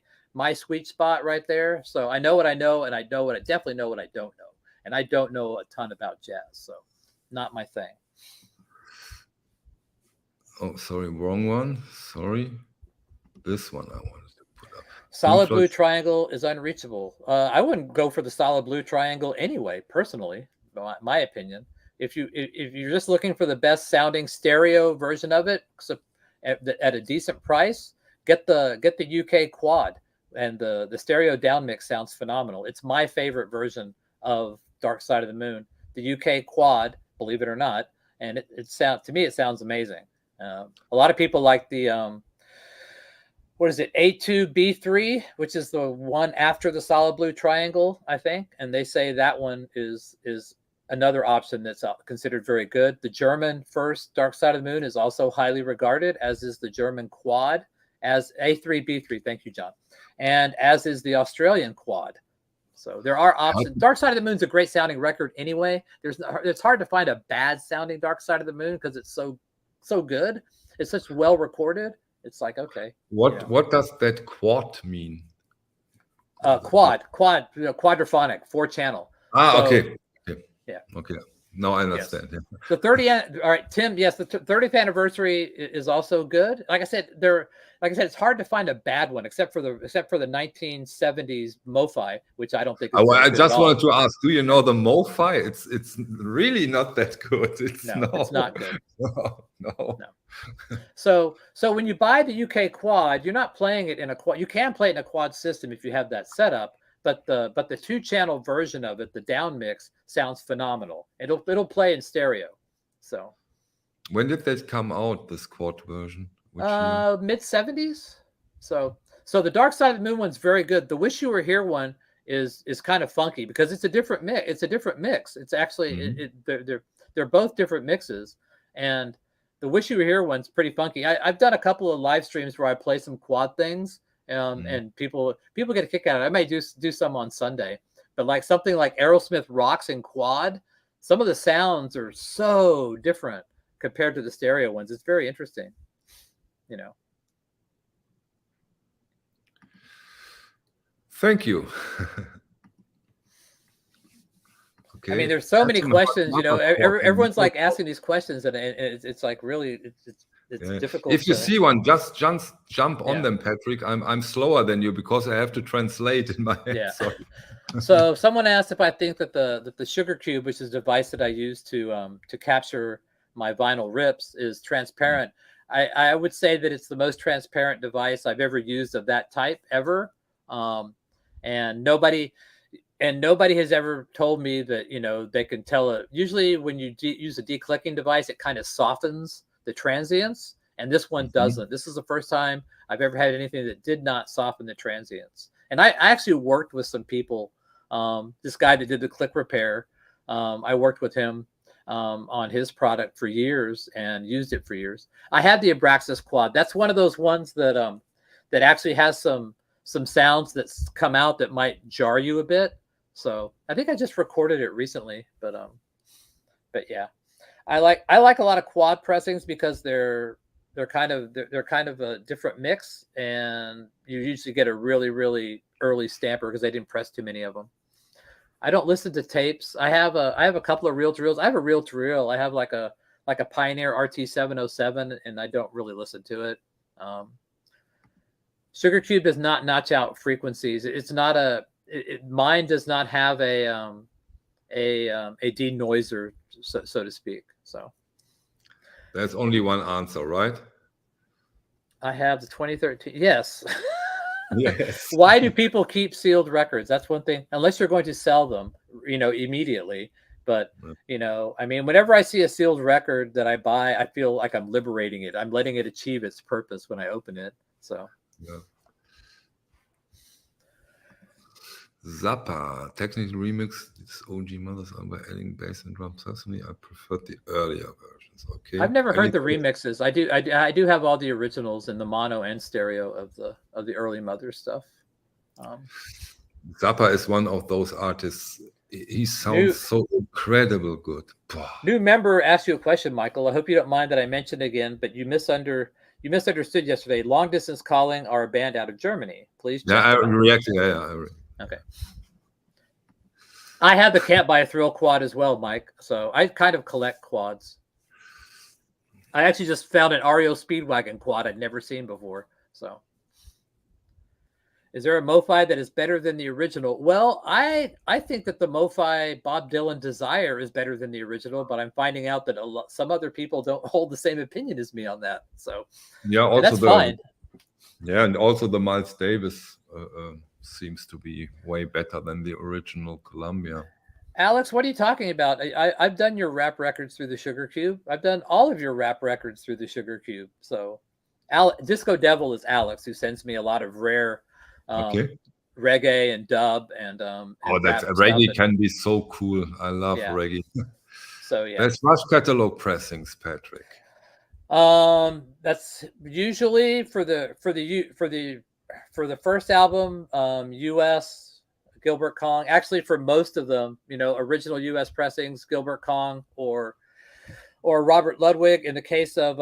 sweet spot right there. So I know what I know, and I definitely know what I don't know, and I don't know a ton about jazz. So, not my thing. Oh, sorry, wrong one. Sorry. This one I wanted to put up. Solid blue triangle is unreachable. I wouldn't go for the solid blue triangle anyway, personally, my opinion. If you're just looking for the best sounding stereo version of it, so at a decent price, get the UK quad, and the stereo down mix sounds phenomenal. It's my favorite version of Dark Side of the Moon, the UK quad, believe it or not, and it sounds amazing. A lot of people like the what is it, A2B3, which is the one after the solid blue triangle, I think, and they say that one is another option that's considered very good. The German first Dark Side of the Moon is also highly regarded, as is the German quad, as A3B3. Thank you, John. And as is the Australian quad. So there are options. Dark Side of the Moon's a great sounding record anyway. It's hard to find a bad sounding Dark Side of the Moon because it's so good. It's such well recorded. It's like, okay. What does that quad mean? Quadraphonic, 4-channel. Okay. Yeah. Okay. Now I understand. Yes. The 30th. All right, Tim. Yes, the 30th anniversary is also good. Like I said, it's hard to find a bad one except for the 1970s MoFi, which I don't think. I just wanted to ask: do you know the MoFi? It's really not that good. It's not good. No. So when you buy the UK quad, you're not playing it in a quad. You can play it in a quad system if you have that setup. But the 2-channel version of it, the down mix, sounds phenomenal. It'll play in stereo. So when did that come out? This quad version? Mid 70s. So the Dark Side of the Moon one's very good. The Wish You Were Here one is kind of funky because it's a different mix. It's actually they're both different mixes, and the Wish You Were Here one's pretty funky. I've done a couple of live streams where I play some quad things. And people get a kick out of it. I may do some on Sunday, but like something like Aerosmith Rocks in quad, some of the sounds are so different compared to the stereo ones. It's very interesting, Thank you. Okay. I mean, there's so many questions. Everyone's like asking these questions, and it's like really it's difficult. If you see one, just jump on them, Patrick. I'm slower than you because I have to translate in my head. Yeah. Sorry. So someone asked if I think that the Sugar Cube, which is a device that I use to capture my vinyl rips, is transparent. I would say that it's the most transparent device I've ever used of that type ever. And nobody has ever told me that they can tell it. Usually when you use a declicking device, it kind of softens the transients, and this one doesn't. This is the first time I've ever had anything that did not soften the transients. And I actually worked with some people. This guy that did the click repair, I worked with him on his product for years and used it for years. I had the Abraxas quad. That's one of those ones that actually has some sounds that's come out that might jar you a bit. So I think I just recorded it recently, but yeah. I like a lot of quad pressings because they're kind of a different mix, and you usually get a really, really early stamper because they didn't press too many of them. I don't listen to tapes. I have a couple of reel-to-reels. I have a reel-to-reel. I have like a Pioneer RT707, and I don't really listen to it. Sugar Cube does not notch out frequencies. It's not mine does not have a denoiser, so to speak. So there's only one answer, right? I have the 2013. Yes. Yes. Why do people keep sealed records? That's one thing. Unless you're going to sell them, immediately. But I mean, whenever I see a sealed record that I buy, I feel like I'm liberating it. I'm letting it achieve its purpose when I open it. So. Yeah. Zappa technical remix. Its OG mothers are by adding bass and drums. Personally, I prefer the earlier versions. Okay. I've never heard the remixes. I do have all the originals in the mono and stereo of the early Mother stuff. Zappa is one of those artists. He sounds so incredible good. New member asked you a question, Michael. I hope you don't mind that I mentioned again, but you misunderstood yesterday. Long Distance Calling are a band out of Germany. Please. Yeah, I reacted. Yeah. Okay. I had the Can't Buy a Thrill quad as well, Mike. So I kind of collect quads. I actually just found an REO Speedwagon quad I'd never seen before. So, is there a MoFi that is better than the original? Well, I think that the MoFi Bob Dylan Desire is better than the original, but I'm finding out that some other people don't hold the same opinion as me on that. So, yeah, also that's fine. Yeah, and also the Miles Davis seems to be way better than the original Columbia. Alex, what are you talking about? I've done your rap records through the Sugar Cube. I've done all of your rap records through the Sugar Cube. So Disco Devil is Alex, who sends me a lot of rare reggae and dub and Oh, and that's rap reggae stuff. can be so cool. I love Yeah. reggae. So yeah. There's much catalog pressings, Patrick. That's usually for the first album, US Gilbert Kong. Actually, for most of them, you know, original US pressings, Gilbert Kong or Robert Ludwig. In the case of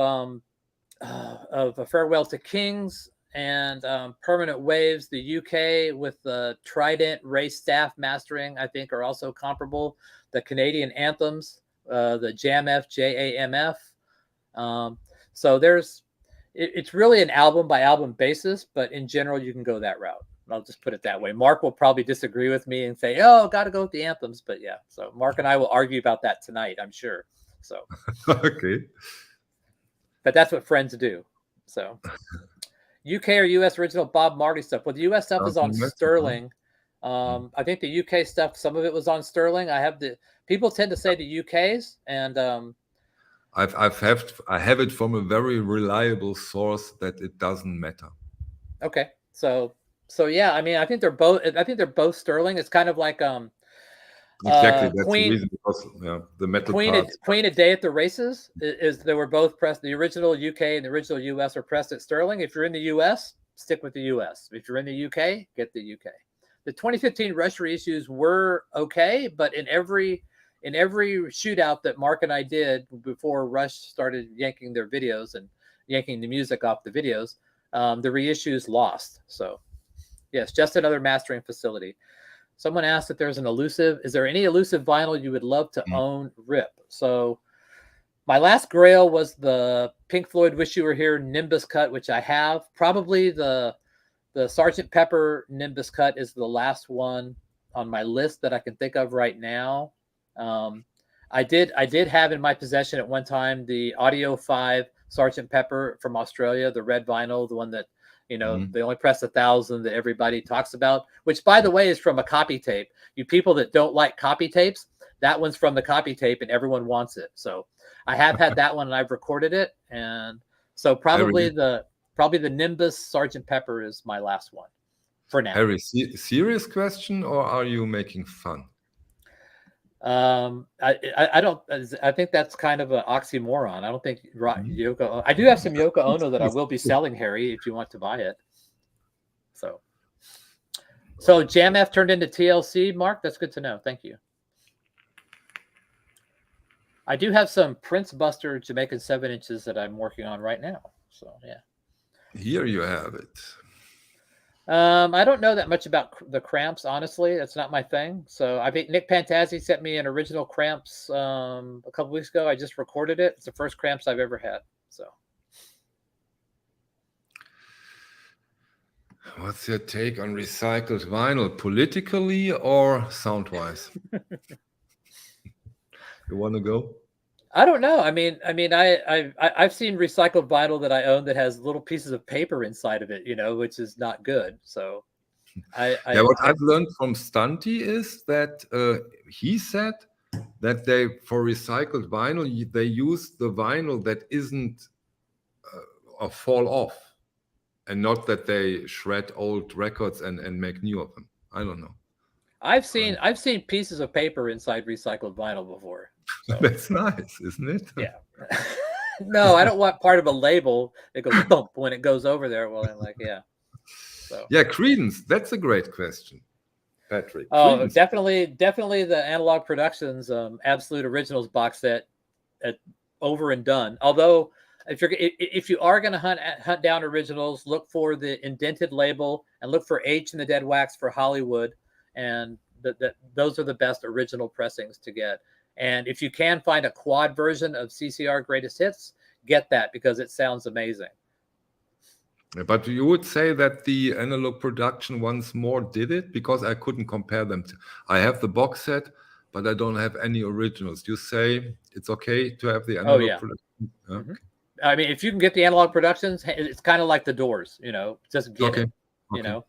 A Farewell to Kings and Permanent Waves, the UK with the Trident Ray Staff mastering, I think, are also comparable. The Canadian anthems, the JAMF, JAMF. So it's really an album by album basis, but in general, you can go that route. I'll just put it that way. Mark will probably disagree with me and say, "Oh, got to go with the anthems." But yeah, so Mark and I will argue about that tonight, I'm sure. So, Okay. but that's what friends do. So, UK or US original Bob Marley stuff. Well, the US stuff is on Sterling. I think the UK stuff, some of it was on Sterling. People tend to say the UK's, and I have it from a very reliable source that it doesn't matter. Okay, so yeah, I mean, I think they're both Sterling. It's kind of like Exactly, that's Queen, the reason, because the metal Queen a Day at the Races is they were both pressed. The original UK and the original US were pressed at Sterling. If you're in the US, stick with the US. If you're in the UK, get the UK. The 2015 Rush reissues were okay, but in every shootout that Mark and I did before Rush started yanking their videos and yanking the music off the videos, the reissues lost. So yes, just another mastering facility. Someone asked if there's is there any elusive vinyl you would love to own? RIP. So my last grail was the Pink Floyd Wish You Were Here Nimbus cut, which I have. Probably the Sgt. Pepper Nimbus cut is the last one on my list that I can think of right now. I did have in my possession at one time the Audio 5 Sgt. Pepper from Australia, the red vinyl, the one that, you know, they only press 1,000 that everybody talks about, which, by the way, is from a copy tape. You people that don't like copy tapes, that one's from the copy tape and everyone wants it. So I have had that one and I've recorded it. And so probably the Nimbus Sgt. Pepper is my last one for now. Harry, serious question, or are you making fun? I don't. I think that's kind of an oxymoron. I don't think Yoko. I do have some Yoko Ono that I will be selling, Harry, if you want to buy it. So JAMF turned into TLC, Mark. That's good to know. Thank you. I do have some Prince Buster Jamaican 7-inches that I'm working on right now. So yeah. Here you have it. I don't know that much about the Cramps, honestly. That's not my thing. So I think Nick Pantazzi sent me an original Cramps a couple weeks ago. I just recorded it. It's the first Cramps I've ever had. So, what's your take on recycled vinyl, politically or sound-wise? You want to go? I don't know. I mean, I've seen recycled vinyl that I own that has little pieces of paper inside of it, you know, which is not good. So, what I've learned from Stunty is that he said that for recycled vinyl they use the vinyl that isn't a fall off, and not that they shred old records and make new of them. I don't know. I've seen pieces of paper inside recycled vinyl before. So. That's nice, isn't it? Yeah. No, I don't want part of a label that goes bump when it goes over there. Well, I'm like, yeah. So. Yeah, Creedence. That's a great question, Patrick. Oh, definitely the Analog Productions Absolute Originals box set, over and done. Although, if you are going to hunt down originals, look for the indented label and look for H in the Dead Wax for Hollywood, and those are the best original pressings to get. And if you can find a quad version of CCR Greatest Hits, get that because it sounds amazing. But you would say that the Analog Production once more did it, because I couldn't compare them. I have the box set, but I don't have any originals. You say it's okay to have the Analog Production? Mm-hmm. I mean, if you can get the Analog Productions, it's kind of like the Doors, you know, just get it, you know.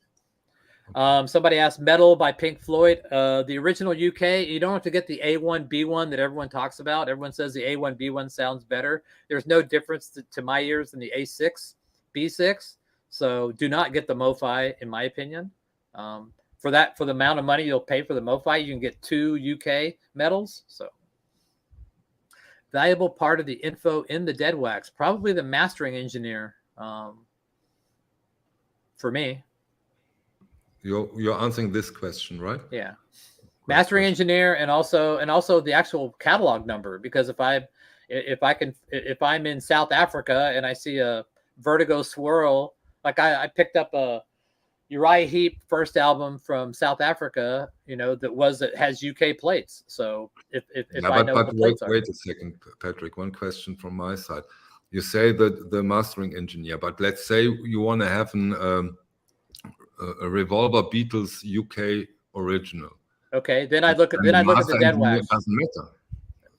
Somebody asked Metal by Pink Floyd. The original UK, you don't have to get the A1, B1 that everyone talks about. Everyone says the A1, B1 sounds better. There's no difference to my ears than the A6, B6. So do not get the MoFi, in my opinion. For the amount of money you'll pay for the MoFi, you can get 2 UK medals. So valuable part of the info in the dead wax, probably the mastering engineer. For me, you're answering this question, right? Yeah, mastering engineer, and also the actual catalog number, because if I'm in South Africa and I see a Vertigo Swirl, like I picked up a Uriah Heep first album from South Africa, that has UK plates. So if I know what the plates are. Wait a second, Patrick. One question from my side. You say that the mastering engineer, but let's say you want to have a Revolver Beatles UK original. Okay, then I'd look at the dead wax. Doesn't matter.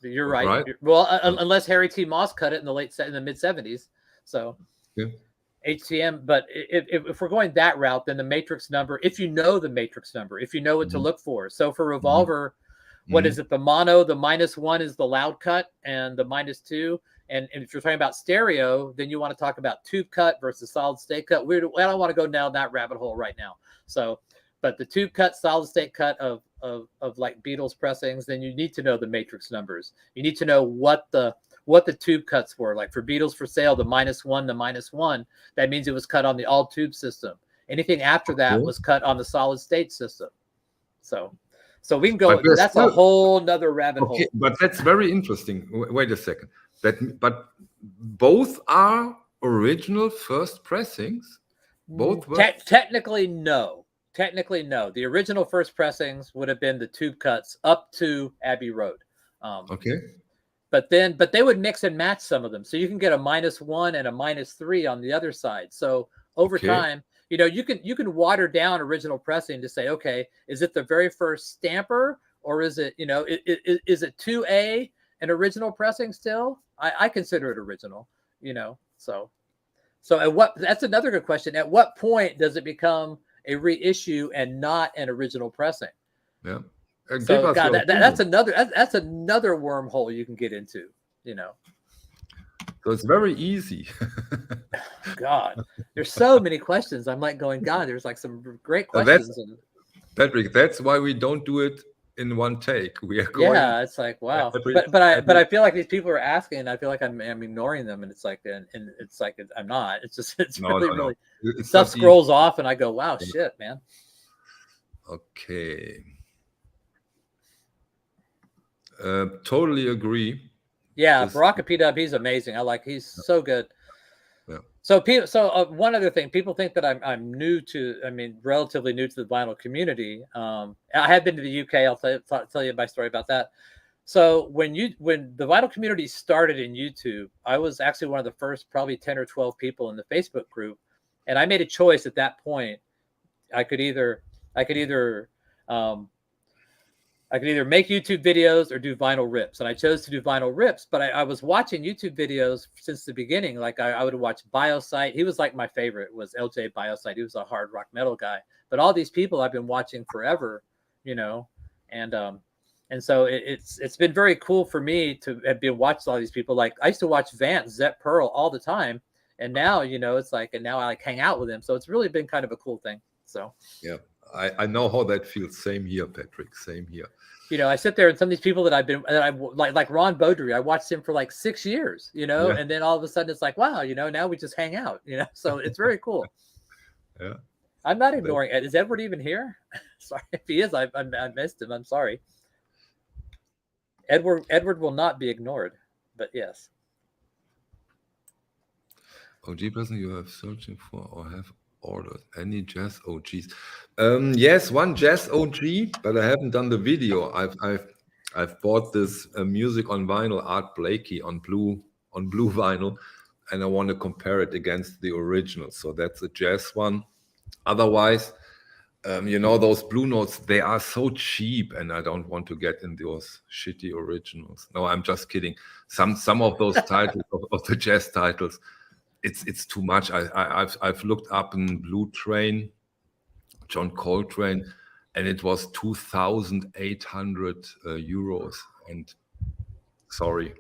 You're right. Well, unless Harry T. Moss cut it in the mid 70s. So yeah. HTM. But if we're going that route, then the matrix number, if you know the matrix number, if you know what to look for. So for Revolver, what is it? The mono, the -1 is the loud cut, and the -2. And if you're talking about stereo, then you want to talk about tube cut versus solid state cut. I don't want to go down that rabbit hole right now. So, but the tube cut, solid state cut of like Beatles pressings, then you need to know the matrix numbers. You need to know what the tube cuts were. Like for Beatles for Sale, the -1, that means it was cut on the all tube system. Anything after that was cut on the solid state system. So we can go. That's a whole nother rabbit hole. But that's very interesting. Wait a second. But both are original first pressings. Both were technically no. The original first pressings would have been the tube cuts up to Abbey Road. But they would mix and match some of them, so you can get a -1 and a -3 on the other side. So over time, you can water down original pressing to say, okay, is it the very first stamper, or is it is it 2A an original pressing still? I consider it original, So that's another good question. At what point does it become a reissue and not an original pressing? Yeah. So God, that's another wormhole you can get into, So it's very easy. God, there's so many questions. I'm like going, God, there's like some great questions. Patrick, that's why we don't do it in one take. We are going. Yeah, it's like wow. But I feel like these people are asking, and I feel like I'm ignoring them, and it's like I'm not. It's just really stuff scrolls off, and I go, wow, shit, man. Okay. Totally agree. Yeah, Baraka P-Dub, he's amazing. He's so good. Yeah. So one other thing, people think that I'm relatively new to the vinyl community. I have been to the UK. I'll tell you my story about that. So when the vinyl community started in YouTube, I was actually one of the first probably 10 or 12 people in the Facebook group, and I made a choice at that point. I could either make YouTube videos or do vinyl rips. And I chose to do vinyl rips, but I was watching YouTube videos since the beginning. Like I would watch Biosite. He was like my favorite, was LJ Biosite. He was a hard rock metal guy. But all these people I've been watching forever, and so it's been very cool for me to have been watching all these people. Like I used to watch Vance, Zep Pearl all the time. And now, it's like, and now I hang out with him. So it's really been kind of a cool thing. So, yeah. I know how that feels. Same here, Patrick. Same here. I sit there and some of these people that I like Ron Beaudry, I watched him for like 6 years, and then all of a sudden it's like, wow, now we just hang out, so it's very cool. Yeah. I'm not ignoring Ed. Is Edward even here? Sorry if he is. I missed him. I'm sorry. Edward will not be ignored, but yes. OG person you have searching for or have ordered any jazz OGs? Yes, one jazz OG, but I haven't done the video. I've bought this music on vinyl, Art Blakey on blue vinyl, and I want to compare it against the original. So that's a jazz one. Otherwise, those Blue Notes, they are so cheap, and I don't want to get in those shitty originals. No, I'm just kidding. Some of those titles of the jazz titles, it's too much. I've looked up in Blue Train, John Coltrane, and it was 2,800 euros. And sorry,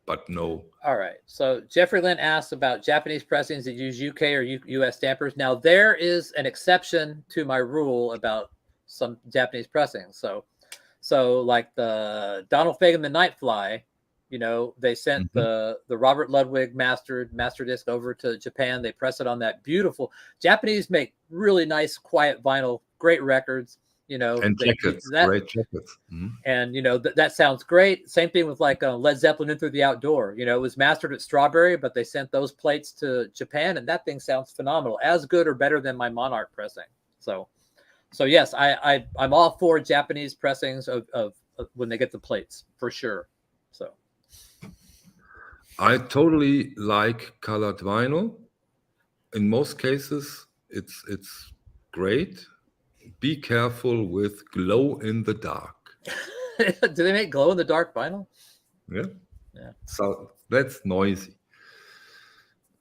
but no. All right. So Jeffrey Lynn asked about Japanese pressings that use UK or US stampers. Now there is an exception to my rule about some Japanese pressings. So like the Donald Fagen, the Nightfly, they sent the Robert Ludwig master disc over to Japan. They press it on that beautiful. Japanese make really nice, quiet vinyl, great records. And jackets, great jackets. And that sounds great. Same thing with like Led Zeppelin Into the Outdoor. It was mastered at Strawberry, but they sent those plates to Japan, and that thing sounds phenomenal, as good or better than my Monarch pressing. So yes, I'm all for Japanese pressings of when they get the plates, for sure. So I totally like colored vinyl. In most cases, it's great. Be careful with glow in the dark. Do they make glow in the dark vinyl? Yeah. So that's noisy.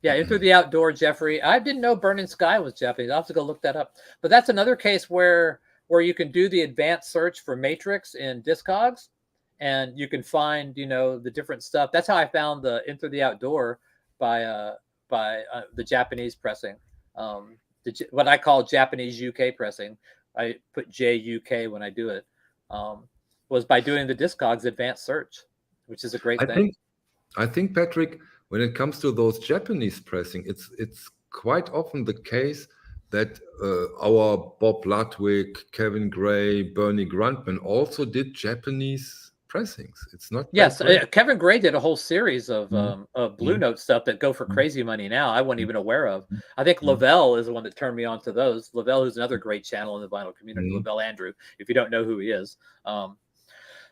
Yeah, Into the Outdoor, Jeffrey. I didn't know Burning Sky was Japanese. I'll have to go look that up. But that's another case where you can do the advanced search for Matrix in Discogs, and you can find the different stuff. That's how I found the Into the Outdoor by the Japanese pressing. What I call Japanese UK pressing. I put JUK when I do it. Was by doing the Discogs advanced search, which is a great thing. I think, Patrick, when it comes to those Japanese pressing, it's quite often the case that our Bob Ludwig, Kevin Gray, Bernie Grundman also did Japanese pressings. It's not. Yes, Kevin Gray did a whole series of Blue Note stuff that go for crazy money now. I wasn't even aware of. I think Lavelle is the one that turned me on to those. Lavelle, who's another great channel in the vinyl community. Lavelle Andrew, if you don't know who he is.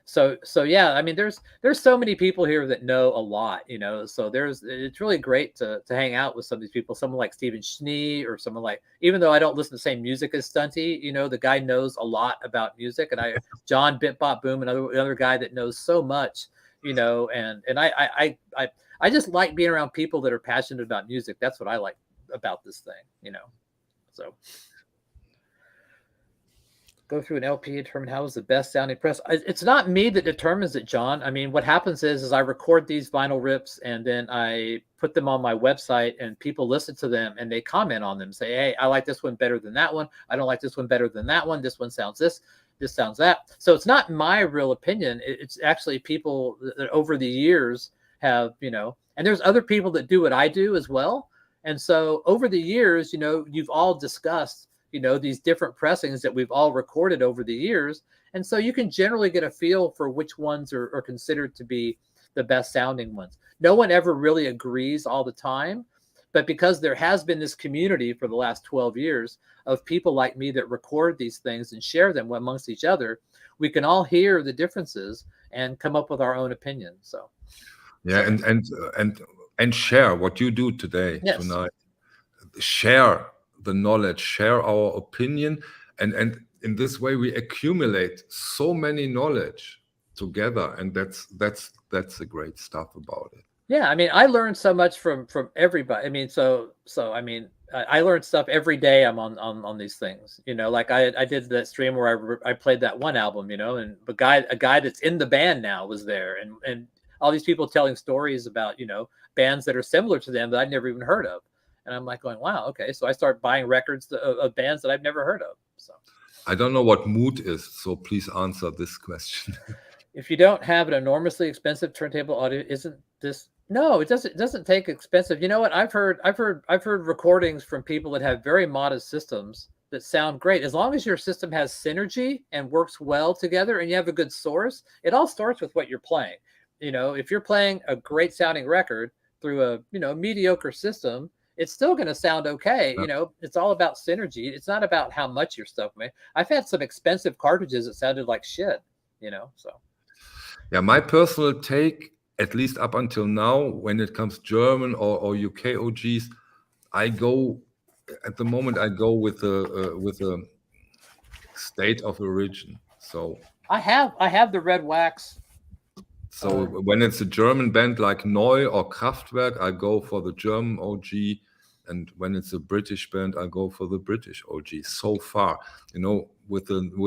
So yeah, I mean, there's so many people here that know a lot, so it's really great to hang out with some of these people, someone like Stephen Schnee, or someone like, even though I don't listen to the same music as Stunty, the guy knows a lot about music, and John Bitbop Boom, another guy that knows so much, and I just like being around people that are passionate about music. That's what I like about this thing, so. Go through an LP, determine how is the best sounding press. It's not me that determines it, John. I mean, what happens is I record these vinyl rips and then I put them on my website, and people listen to them and they comment on them. Say, hey, I like this one better than that one. I don't like this one better than that one. This one sounds this sounds that. So it's not my real opinion. It's actually people that over the years have, and there's other people that do what I do as well. And so over the years, you've all discussed these different pressings that we've all recorded over the years. And so you can generally get a feel for which ones are considered to be the best sounding ones. No one ever really agrees all the time, but because there has been this community for the last 12 years of people like me that record these things and share them amongst each other, we can all hear the differences and come up with our own opinions. So yeah, and share what you do today, tonight. Share the knowledge, share our opinion, and in this way we accumulate so many knowledge together, and that's the great stuff about it. Yeah, I mean, I learned so much from everybody. I mean, so I mean, I learned stuff every day. I'm on these things, like I did that stream where I played that one album, and a guy that's in the band now was there, and all these people telling stories about bands that are similar to them that I'd never even heard of. And I'm like going, wow, okay. So I start buying records of bands that I've never heard of. So I don't know what mood is, so please answer this question. If you don't have an enormously expensive turntable audio, isn't this? No, it doesn't take expensive. You know what? I've heard recordings from people that have very modest systems that sound great. As long as your system has synergy and works well together and you have a good source, it all starts with what you're playing. If you're playing a great sounding record through a mediocre system, it's still going to sound okay. It's all about synergy. It's not about how much your stuff made. I've had some expensive cartridges that sounded like shit, so. Yeah, my personal take, at least up until now, when it comes German or UK OGs, at the moment I go with a state of origin. So I have the red wax. So when it's a German band like Neu or Kraftwerk, I go for the German OG. And when it's a British band, I go for the British OG. So far, with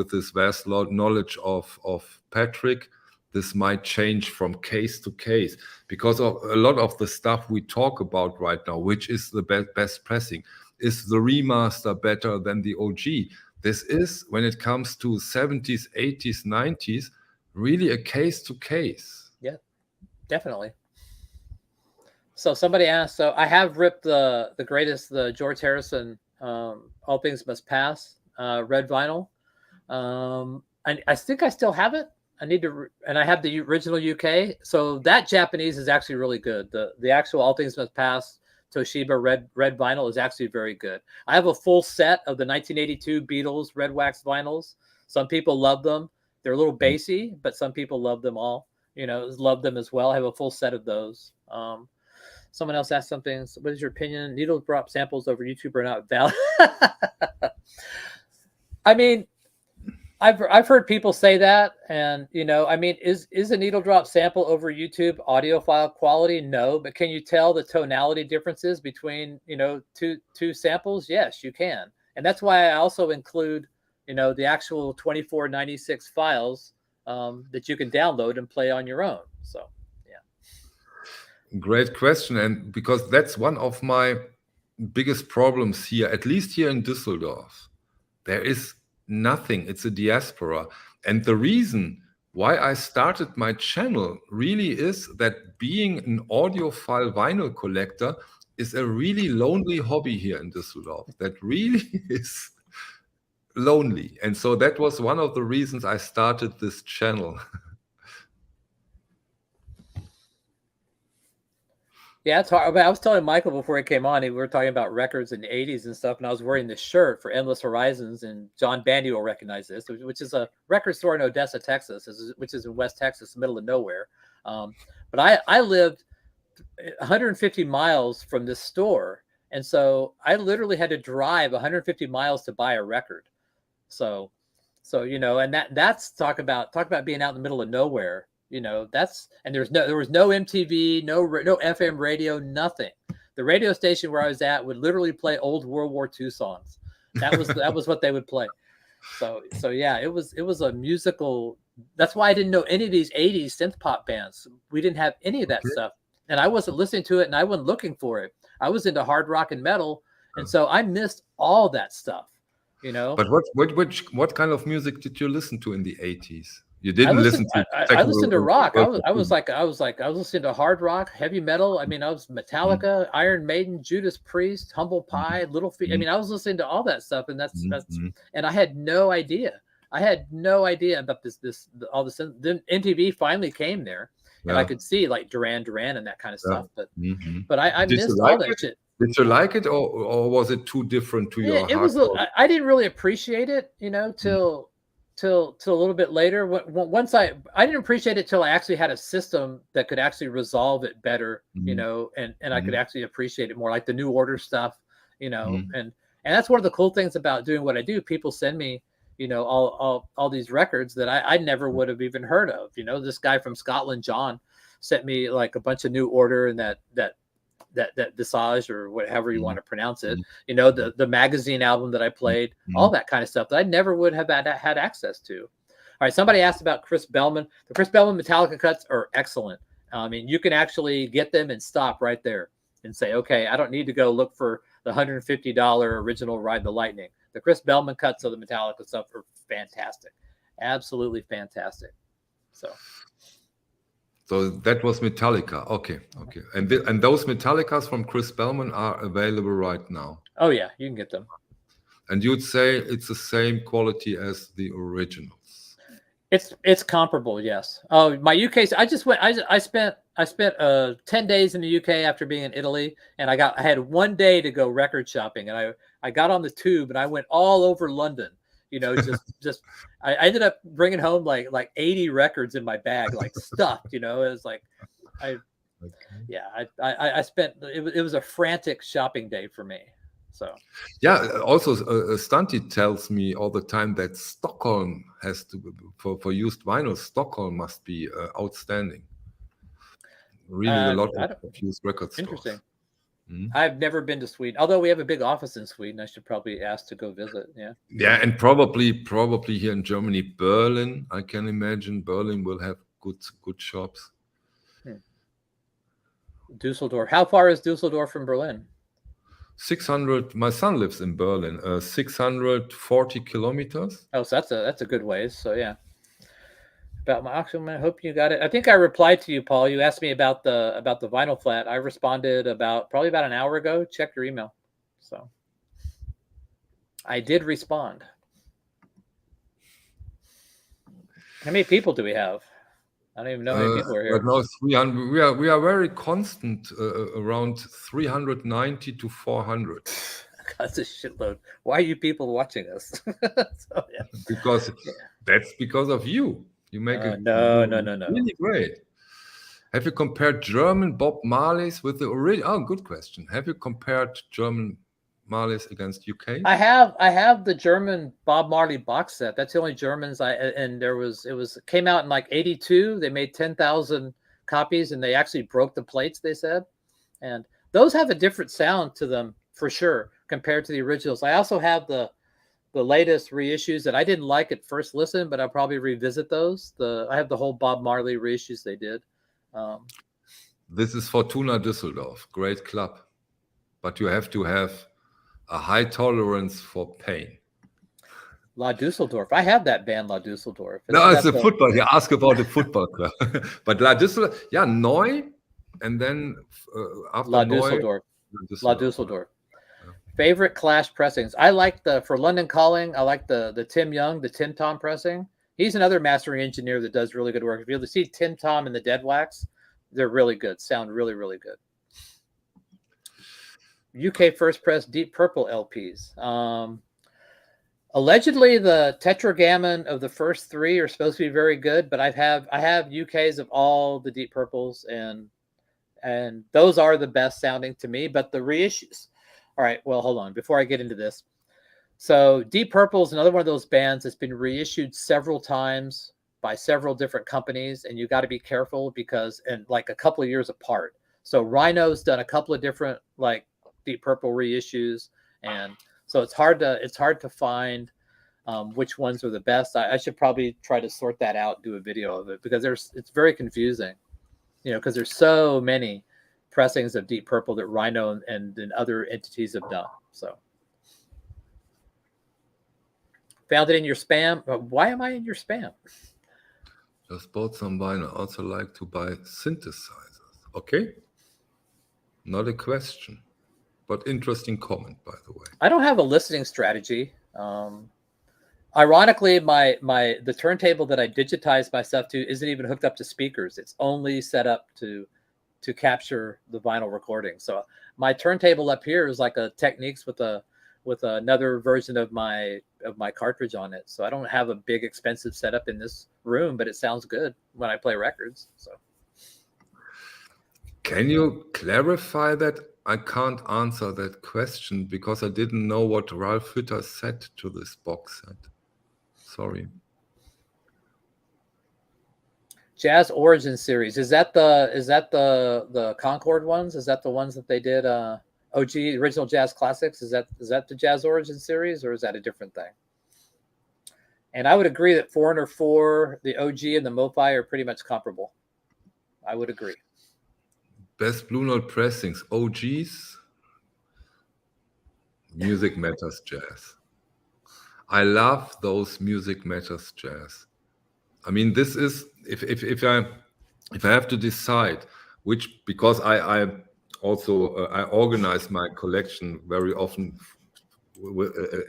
this vast knowledge of Patrick, this might change from case to case, because of a lot of the stuff we talk about right now, which is the best pressing. Is the remaster better than the OG? This is, when it comes to 70s, 80s, 90s, really a case to case. Yeah, definitely. So somebody asked, so I have ripped the greatest, the George Harrison, All Things Must Pass, red vinyl. I think I still have it. I need to, and I have the original UK. So that Japanese is actually really good. The actual All Things Must Pass Toshiba red vinyl is actually very good. I have a full set of the 1982 Beatles red wax vinyls. Some people love them. They're a little bassy, but some people love them all. Love them as well. I have a full set of those. Someone else asked something. What is your opinion? Needle drop samples over YouTube are not valid. I mean, I've heard people say that, and I mean, is a needle drop sample over YouTube audiophile quality? No, but can you tell the tonality differences between two samples? Yes, you can, and that's why I also include the actual 2496 files that you can download and play on your own. So. Great question. And because that's one of my biggest problems here, at least here in Düsseldorf, there is nothing. It's a diaspora. And the reason why I started my channel really is that being an audiophile vinyl collector is a really lonely hobby here in Düsseldorf. That really is lonely. And so that was one of the reasons I started this channel. Yeah, it's hard. I was telling Michael before he came on, we were talking about records in the 80s and stuff, and I was wearing this shirt for Endless Horizons, and John Bandy will recognize this, which is a record store in Odessa, Texas, which is in West Texas, middle of nowhere. But I lived 150 miles from this store, and so I literally had to drive 150 miles to buy a record. So and that's talk about being out in the middle of nowhere. And there was no MTV, no FM radio, nothing. The radio station where I was at would literally play old World War II songs. That was what they would play. So yeah, it was a musical. That's why I didn't know any of these 80s synth pop bands. We didn't have any of that stuff, and I wasn't listening to it, and I wasn't looking for it. I was into hard rock and metal, and so I missed all that stuff. But what kind of music did you listen to in the 80s? You didn't listen to. I listened to rock. I was listening to hard rock, heavy metal. I mean, I was Metallica, Iron Maiden, Judas Priest, Humble Pie, Little Feat. I mean, I was listening to all that stuff, and that's and I had no idea. I had no idea about all this. Then MTV finally came there, and I could see like Duran Duran and that kind of stuff. But I missed all that shit. Did you like it, or was it too different to your? It was. I didn't really appreciate it, till a little bit later. Once I didn't appreciate it till I actually had a system that could actually resolve it better, and I could actually appreciate it more, like the New Order stuff, and that's one of the cool things about doing what I do. People send me, all these records that I never would have even heard of. This guy from Scotland, John, sent me like a bunch of New Order and that Visage, or whatever you want to pronounce it, the magazine album that I played, all that kind of stuff that I never would have had access to. All right, somebody asked about Chris Bellman. The Chris Bellman Metallica cuts are excellent. I mean, you can actually get them and stop right there and say, okay, I don't need to go look for the $150 original Ride the Lightning. The Chris Bellman cuts of the Metallica stuff are fantastic, absolutely fantastic. So that was Metallica. Okay. And those Metallicas from Chris Bellman are available right now. Oh yeah, you can get them. And you'd say it's the same quality as the originals. It's comparable, yes. Oh, my UK. I spent 10 days in the UK after being in Italy, and I had 1 day to go record shopping, and I got on the tube and I went all over London. I ended up bringing home like 80 records in my bag, like stuffed. It was like I spent. It was a frantic shopping day for me. So yeah. Also, Stunty tells me all the time that Stockholm has to for used vinyl. Stockholm must be outstanding. Really, a lot of used record stores. Interesting. I've never been to Sweden, although we have a big office in Sweden. I should probably ask to go visit. Yeah, and probably here in Germany, Berlin. I can imagine Berlin will have good shops. Dusseldorf. How far is Dusseldorf from Berlin? 600. My son lives in Berlin. 640 kilometers. Oh, so that's a good ways. So yeah. About my auction, I hope you got it. I think I replied to you, Paul. You asked me about the vinyl flat. I responded probably about an hour ago. Check your email. So I did respond. How many people do we have? I don't even know how many people are here. Right now, 300. We are very constant, around 390 to 400. That's a shitload. Why are you people watching us? So, yeah. That's because of you. You make it no. really great. Have you compared German Bob Marleys with the original? Oh, good question. Have you compared German Marleys against UK? I have the German Bob Marley box set. That's the only Germans it came out in like 82. They made 10,000 copies and they actually broke the plates, they said. And those have a different sound to them for sure compared to the originals. I also have the latest reissues that I didn't like at first listen, but I'll probably revisit those. I have the whole Bob Marley reissues they did. This is Fortuna Düsseldorf, great club, but you have to have a high tolerance for pain. La Düsseldorf. I have that band, La Düsseldorf. No, it's a football. You ask about the football club, but La Düsseldorf, yeah, Neu, and then after La Neu, Düsseldorf. La Düsseldorf. Favorite Clash pressings. I like for London Calling. I like the Tim Young, the Tim Tom pressing. He's another mastering engineer that does really good work. If you see Tim Tom and the Dead Wax, they're really good. Sound really, really good. UK First Press Deep Purple LPs. Allegedly, the Tetragammon of the first three are supposed to be very good, but I have UKs of all the Deep Purples, and those are the best sounding to me. But the reissues. All right, well, hold on. Before I get into this. So Deep Purple is another one of those bands that's been reissued several times by several different companies, and you got to be careful and like a couple of years apart. So Rhino's done a couple of different like Deep Purple reissues, and so it's hard to find which ones are the best. I should probably try to sort that out, do a video of it, because it's very confusing, because there's so many pressings of Deep Purple that Rhino and other entities have done. So found it in your spam. Why am I in your spam? Just bought some vinyl. Also like to buy synthesizers. Okay, not a question, but interesting comment, by the way. I don't have a listening strategy. Ironically, the turntable that I digitized my stuff to isn't even hooked up to speakers. It's only set up to capture the vinyl recording. So my turntable up here is like a Technics with another version of my cartridge on it. So I don't have a big expensive setup in this room, but it sounds good when I play records. So can you clarify that? I can't answer that question because I didn't know what Ralph Hütter said to this box set. Sorry. Jazz Origin series. Is that the Concord ones? Is that the ones that they did OG original jazz classics? Is that the Jazz Origin series, or is that a different thing? And I would agree that Foreigner 4, the OG and the MoFi are pretty much comparable. I would agree. Best Blue Note pressings, OGs, Music Matters Jazz. I love those Music Matters Jazz. I mean, this is if I have to decide which, because I also I organize my collection very often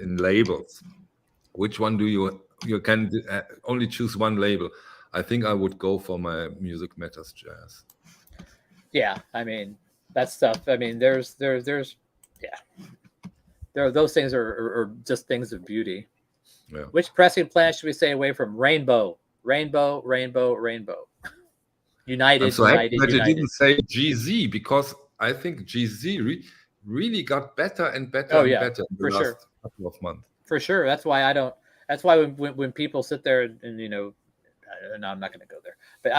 in labels. Which one do you can only choose one label? I think I would go for my Music Matters Jazz. Yeah, I mean that stuff. I mean, there's those things are just things of beauty. Yeah. Which pressing plant should we stay away from? Rainbow, rainbow, rainbow, rainbow. United. I'm so happy that United. you didn't say GZ, because I think GZ really got better and better and better in the last couple of months. For sure. That's why I don't. That's why when people sit there and no, I'm not going to go there. But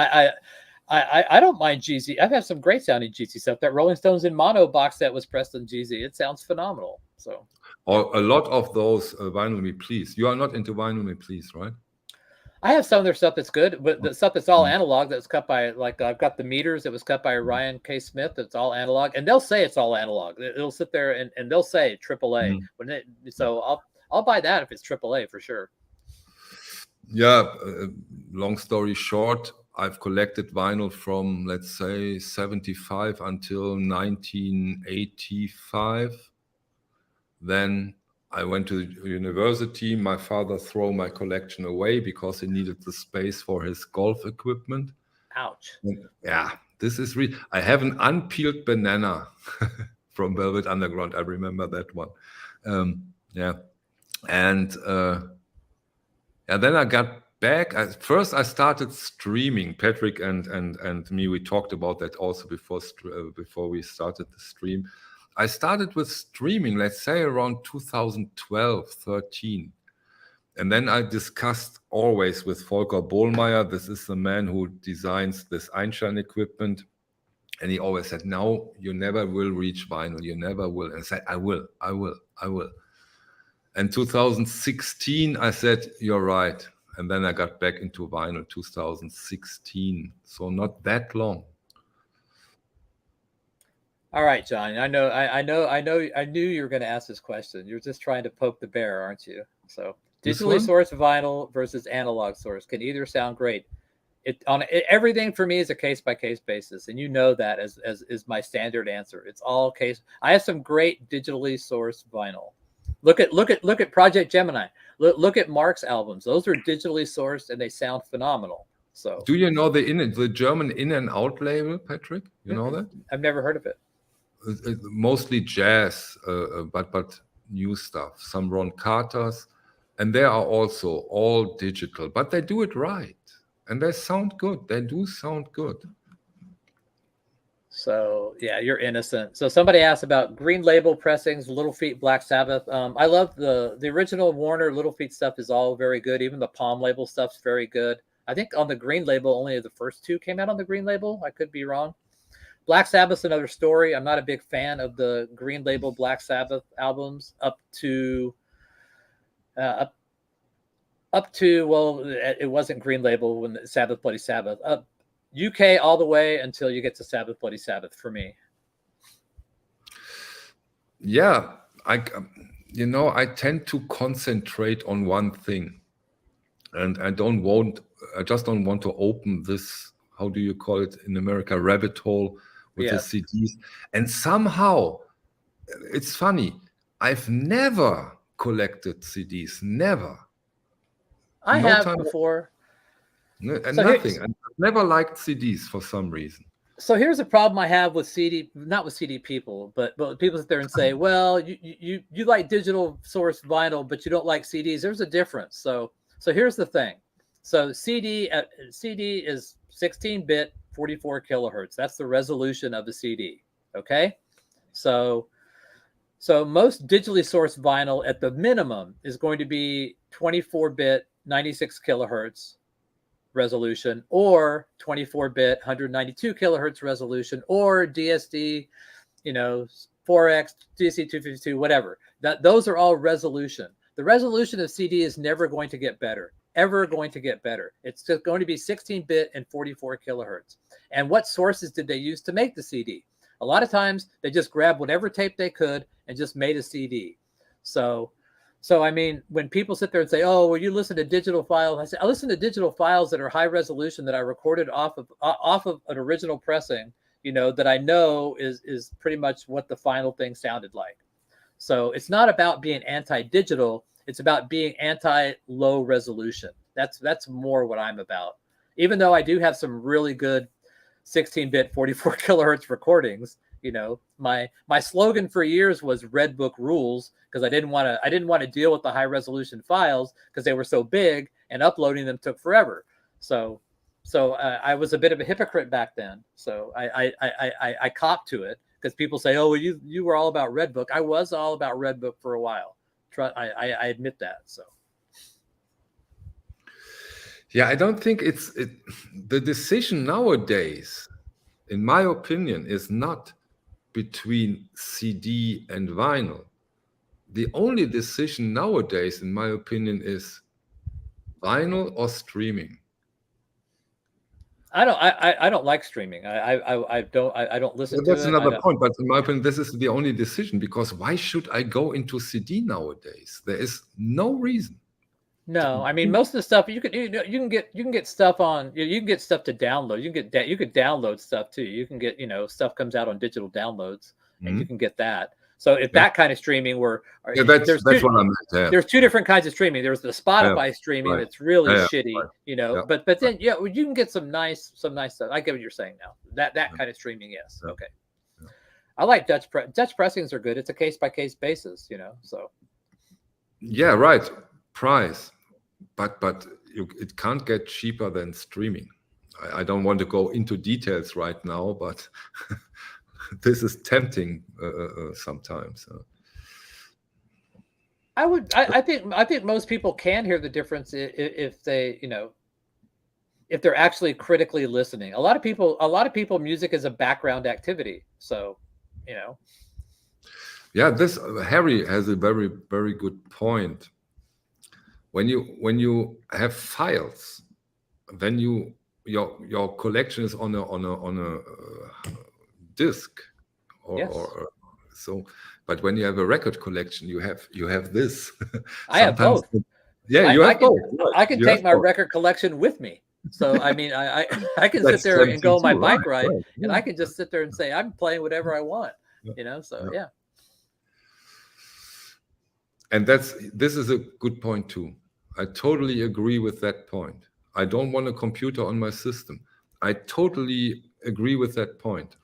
I don't mind GZ. I've had some great sounding GZ stuff. That Rolling Stones in mono box set was pressed on GZ. It sounds phenomenal. So. Or a lot of those Vinyl Me Please. You are not into Vinyl Me Please, right? I have some of their stuff that's good, but the stuff that's all analog, that's cut by, like, I've got the Meters that was cut by Ryan K. Smith. That's all analog, and they'll say it's all analog. It'll sit there and they'll say AAA. So I'll buy that if it's AAA for sure. Yeah. Long story short, I've collected vinyl from, let's say, 75 until 1985. Then I went to university. My father threw my collection away because he needed the space for his golf equipment. Ouch. Yeah, this is real. I have an unpeeled banana from Velvet Underground. I remember that one. Yeah. And then I got back. First, I started streaming. Patrick and me, we talked about that also before we started the stream. I started with streaming, let's say around 2012, 13. And then I discussed always with Volker Bohlmeier. This is the man who designs this Einstein equipment. And he always said, no, you never will reach vinyl. You never will. And I said, I will. And 2016, I said, you're right. And then I got back into vinyl 2016. So not that long. All right, John. I knew you were going to ask this question. You're just trying to poke the bear, aren't you? So digitally sourced vinyl versus analog source. Can either sound great? Everything for me is a case-by-case basis, and you know that as is my standard answer. It's all case. I have some great digitally sourced vinyl. Look at Project Gemini. Look at Mark's albums. Those are digitally sourced and they sound phenomenal. So do you know the German In and Out label, Patrick? You know that? I've never heard of it. Mostly jazz, but new stuff. Some Ron Carters, and they are also all digital, but they do it right, and they sound good. They do sound good. So yeah, you're innocent. So somebody asked about Green Label pressings, Little Feat, Black Sabbath. I love the original Warner Little Feat stuff is all very good. Even the Palm Label stuff's very good. I think on the Green Label, only the first two came out on the Green Label. I could be wrong. Black Sabbath's another story. I'm not a big fan of the Green Label Black Sabbath albums up to well, it wasn't Green Label when Sabbath Bloody Sabbath. UK all the way until you get to Sabbath Bloody Sabbath for me. Yeah, I tend to concentrate on one thing, and I just don't want to open this, how do you call it in America, rabbit hole with the CDs. And somehow, it's funny, I've never collected CDs, never. I have before. Nothing. I've never liked CDs for some reason. So here's a problem I have with not with CD people, but people sit there and say, well, you like digital source vinyl, but you don't like CDs. There's a difference. So here's the thing. So CD is 16-bit, 44 kilohertz. That's the resolution of the CD. Okay. So most digitally sourced vinyl at the minimum is going to be 24-bit, 96 kilohertz resolution, or 24-bit, 192 kilohertz resolution, or DSD, 4X, DSD 252, whatever. Those are all resolution. The resolution of CD is never going to get better. Ever going to get better. It's just going to be 16-bit and 44 kilohertz. And what sources did they use to make the CD? A lot of times they just grabbed whatever tape they could and just made a CD. So I mean, when people sit there and say, "Oh, well, you listen to digital files," I say, I listen to digital files that are high resolution that I recorded off of an original pressing, that I know is pretty much what the final thing sounded like. So it's not about being anti-digital. It's about being anti-low resolution. That's more what I'm about. Even though I do have some really good 16-bit 44 kilohertz recordings, my slogan for years was "Red Book rules," because I didn't want to deal with the high resolution files because they were so big and uploading them took forever. So I was a bit of a hypocrite back then. So I copped to it because people say, "Oh, well, you were all about Red Book." I was all about Red Book for a while. I admit that. So. Yeah, I don't think the decision nowadays, in my opinion, is not between CD and vinyl. The only decision nowadays, in my opinion, is vinyl or streaming? I don't like streaming. I don't listen to it. That's another point, but in my opinion, this is the only decision, because why should I go into CD nowadays? There is no reason. No, I mean, most of the stuff you can get stuff on, you can get stuff to download. You could download stuff too. You can get, stuff comes out on digital downloads, and you can get that. So if that kind of streaming that's what I meant. Yeah. There's two different kinds of streaming. There's the Spotify streaming that's really shitty, but then you can get some nice stuff. I get what you're saying now. That kind of streaming, yes. Okay. Yeah. I like Dutch pressings are good. It's a case by case basis, so. Yeah, right. Price, but it can't get cheaper than streaming. I don't want to go into details right now, but this is tempting sometimes. I think most people can hear the difference if they, if they're actually critically listening. A lot of people, music is a background activity. So, Yeah, this Harry has a very, very good point. When you have files, then your collection is on a disc, or so. But when you have a record collection, you have this. I have both. Yeah, you have both. I can take my record collection with me. So I mean, I can sit there and go on my bike ride, and I can just sit there and say I'm playing whatever I want. So yeah. And this is a good point too. I totally agree with that point. I don't want a computer on my system. I totally agree with that point.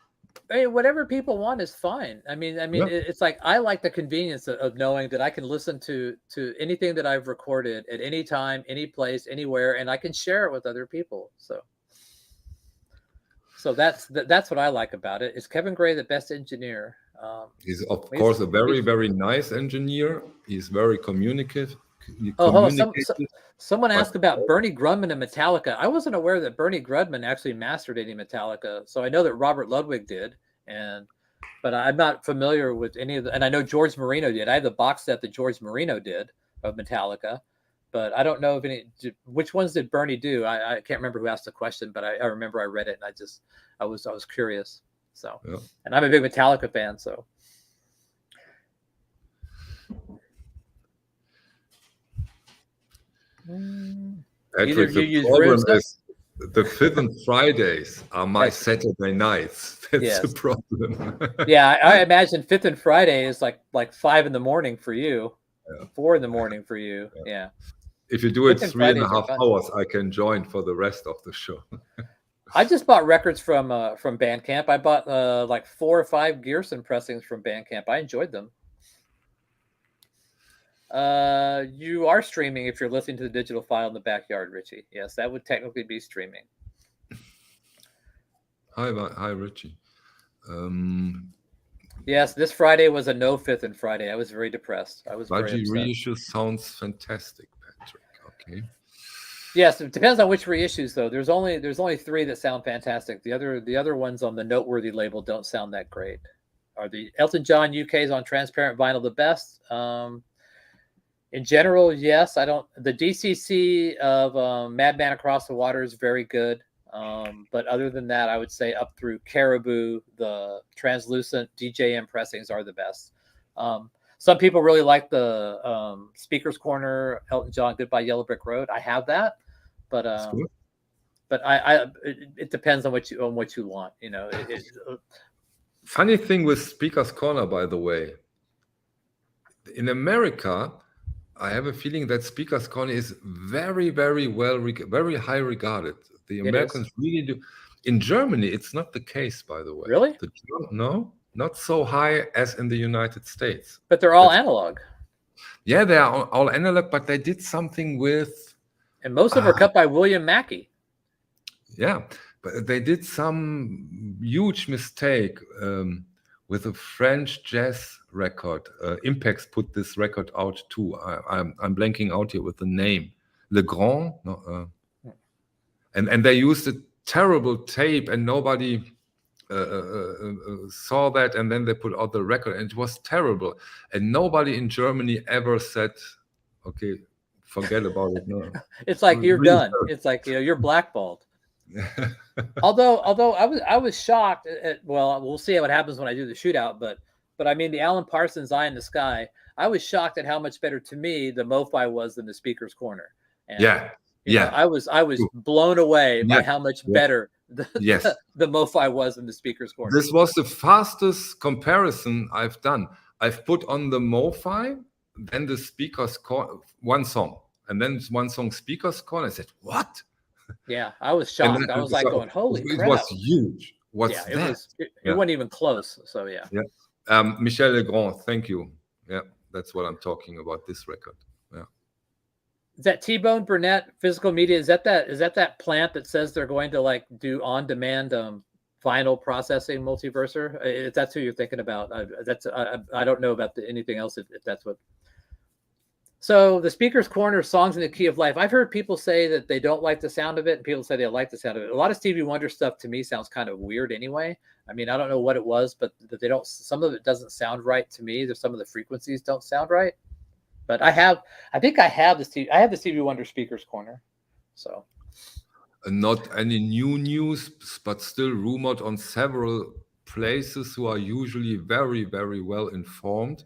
Hey, whatever people want is fine. I mean, it's like I like the convenience of knowing that I can listen to anything that I've recorded at any time, any place, anywhere, and I can share it with other people. So that's what I like about it. Is Kevin Gray the best engineer? He's of course a very, very nice engineer. He's very communicative. Oh, hold on. Someone asked about Bernie Grunman and Metallica. I wasn't aware that Bernie Grunman actually mastered any Metallica. So I know that Robert Ludwig did, but I'm not familiar with any of the. And I know George Marino did. I have the box set that George Marino did of Metallica, but I don't know of any. Which ones did Bernie do? I can't remember who asked the question, but I remember I read it, and I was curious. So, and I'm a big Metallica fan, so. Patrick, the problem is the 5th and Fridays are my Saturday nights. That's the problem. Yeah, I imagine 5th and Friday is like 5 in the morning for you, 4 in the morning for you. Yeah. If you do it 3.5 hours, I can join for the rest of the show. I just bought records from Bandcamp. I bought like 4 or 5 Gearson pressings from Bandcamp. I enjoyed them. You are streaming if you're listening to the digital file in the backyard, Richie. Yes, that would technically be streaming. Hi, Richie. Yes, this Friday was a no 5th and Friday. I was very depressed. I was very upset. Reissue sounds fantastic, Patrick. Okay. Yes, it depends on which reissues though. There's only 3 that sound fantastic. The other ones on the Noteworthy label don't sound that great. Are the Elton John UK's on transparent vinyl the best? In general, yes. I don't. The DCC of Madman Across the Water is very good, but other than that, I would say up through Caribou, the translucent DJM pressings are the best. Some people really like the Speaker's Corner, Elton John, Goodbye Yellow Brick Road. I have that, but it depends on what you want. Funny thing with Speaker's Corner, by the way, in America, I have a feeling that Speaker's Corner is very, very very high regarded. The Americans really do. In Germany, it's not the case, by the way. Really? No, not so high as in the United States. But they're all analog. Yeah, they are all analog, but they did something with. And most of them are cut by William Mackey. Yeah, but they did some huge mistake with a French jazz record. Impex put this record out too. I'm blanking out here with the name. Le Grand, and they used a terrible tape, and nobody saw that, and then they put out the record, and it was terrible. And nobody in Germany ever said, "Okay, Forget about it. No. It's like you're done. It's like, you're blackballed. although I was shocked at, well, we'll see what happens when I do the shootout, but I mean, the Alan Parsons Eye in the Sky, I was shocked at how much better to me the MoFi was than the Speaker's Corner. And, I was blown away by how much better the MoFi was than the Speaker's Corner. This was the fastest comparison I've done. I've put on the MoFi, then the Speaker's Corner, one song, and then one song Speaker's Corner. I said, what? Yeah, I was shocked. I was like going, holy crap. It was huge. What's that? It wasn't even close. So, yeah. Michel Legrand, thank you. Yeah, that's what I'm talking about, this record. Yeah. Is that T-Bone Burnett Physical Media? Is that plant that says they're going to like do on-demand vinyl processing multiverser? If that's who you're thinking about, I don't know about anything else if that's what. So the Speaker's Corner, Songs in the Key of Life. I've heard people say that they don't like the sound of it, and people say they like the sound of it. A lot of Stevie Wonder stuff to me sounds kind of weird anyway. I mean, I don't know what it was, but they don't. Some of it doesn't sound right to me. There's some of the frequencies don't sound right. But I have the Stevie Wonder Speaker's Corner. So not any new news, but still rumored on several places who are usually very, very well informed,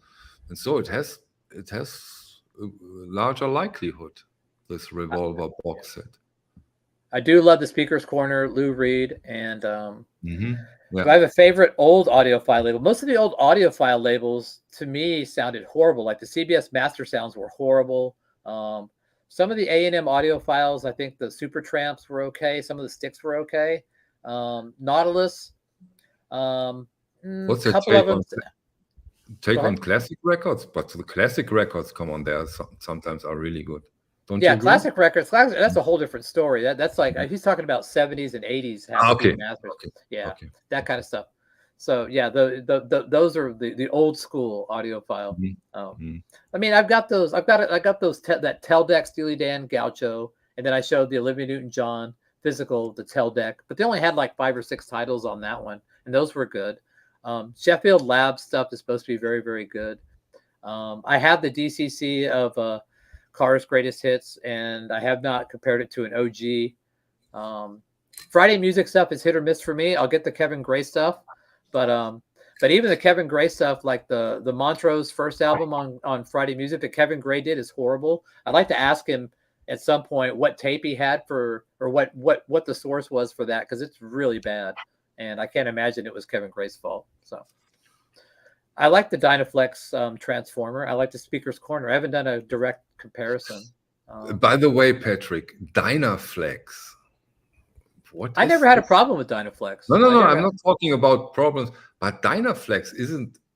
and so it has a larger likelihood, this Revolver box set. I do love the Speaker's Corner, Lou Reed, and Yeah. I have a favorite old audiophile label. Most of the old audiophile labels to me sounded horrible. Like the CBS Master Sounds were horrible. Some of the A&M audiophiles, I think the Supertramps were okay. Some of the Sticks were okay. Nautilus. What's your take on classic records? But the classic records, come on, there sometimes are really good. Don't you agree? Classic records. That's a whole different story. That's like he's talking about 70s and 80s. That kind of stuff. So yeah, those are the old school audiophile. I mean, I've got those. I got those that Teldec Steely Dan Gaucho, and then I showed the Olivia Newton-John physical, the Teldec, but they only had like 5 or 6 titles on that one, and those were good. Sheffield Lab stuff is supposed to be very, very good. I have the DCC of Carr's Greatest Hits, and I have not compared it to an OG. Friday music stuff is hit or miss for me. I'll get the Kevin Gray stuff, but even the Kevin Gray stuff, like the Montrose first album on Friday Music that Kevin Gray did, is horrible. I'd like to ask him at some point what tape he had for, or what the source was for that, because it's really bad, and I can't imagine it was Kevin Gray's fault. So I like the Dynaflex Transformer. I like the Speaker's Corner. I haven't done a direct comparison. By the way, Patrick, Dynaflex. I never had a problem with Dynaflex. No. I'm not talking about problems, but Dynaflex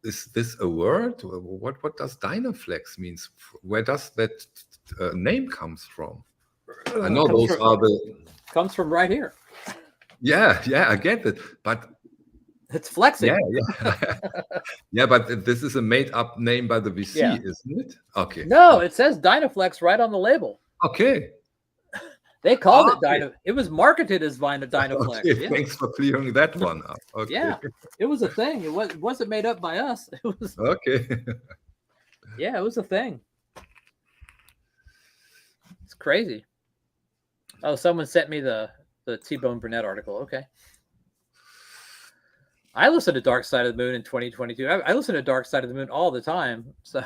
is this a word? What does Dynaflex means? Where does that name comes from? I know comes from right here. Yeah, I get it, but it's flexing. Yeah, but this is a made-up name by the VC, isn't it? Okay. No, it says Dynaflex right on the label. Okay. They called it Dyna. It was marketed as Dynaflex. Okay, thanks for clearing that one up. Okay. Yeah, it was a thing. It wasn't made up by us. It was okay. Yeah, it was a thing. It's crazy. Oh, someone sent me the T-Bone Burnett article. Okay. I listened to Dark Side of the Moon in 2022. I listen to Dark Side of the Moon all the time. So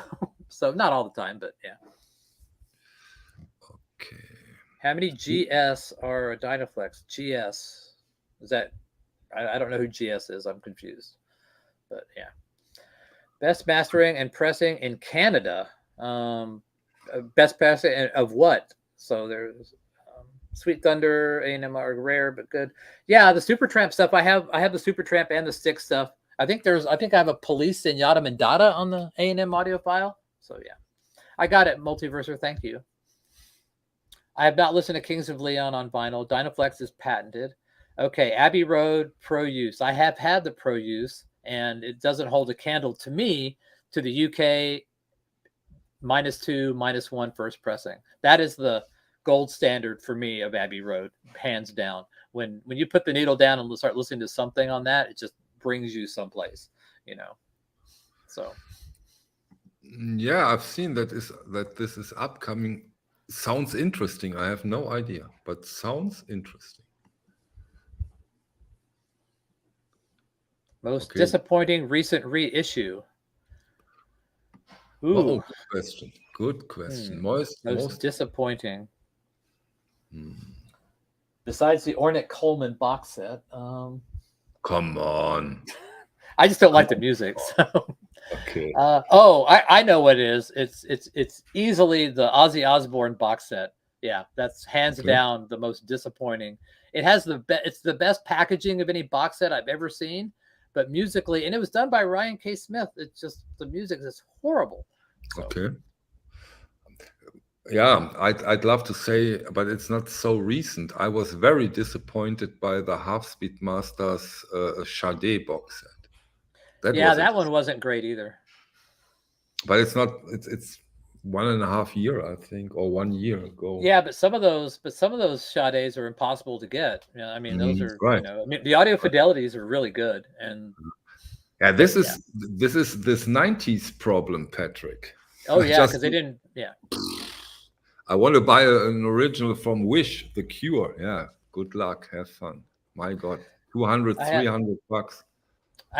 not all the time, but yeah. Okay. How many GS are a Dynaflex? GS. Is that, I don't know who GS is. I'm confused. But yeah. Best mastering and pressing in Canada. Best pressing of what? So there's Sweet Thunder, A&M are rare but good. Yeah, the Supertramp stuff. I have the Supertramp and the Stick stuff. I think I have a Police and Yada Mandata on the A&M audio file. So yeah, I got it. Multiverser, thank you. I have not listened to Kings of Leon on vinyl. Dynaflex is patented. Okay, Abbey Road Pro Use. I have had the Pro Use, and it doesn't hold a candle to me to the UK -2, -1 first pressing. That is the gold standard for me of Abbey Road, hands down. When you put the needle down and start listening to something on that, it just brings you someplace, So yeah, I've seen that this is upcoming Sounds interesting. I have no idea, but sounds interesting. Most disappointing recent reissue. Ooh. Oh, good question. Good question. Most disappointing. Besides the Ornette Coleman box set. Come on. I just don't like the music. So. Okay. I know what it is. It's easily the Ozzy Osbourne box set. Yeah, that's hands down the most disappointing. It has it's the best packaging of any box set I've ever seen, but musically, and it was done by Ryan K. Smith. It's just the music is horrible. So. Okay. Yeah, I'd love to say, but it's not so recent. I was very disappointed by the Half Speed Masters Sade box set. That one wasn't great either. But it's not. It's 1.5 years, I think, or 1 year ago. Yeah, but some of those Sades are impossible to get. I mean, those are right. I mean, the audio fidelities are really good, and this is this 90s problem, Patrick. Oh yeah, because they didn't. Yeah. I want to buy an original from Wish, The Cure. Yeah, good luck, have fun. My God, 200, 300 bucks.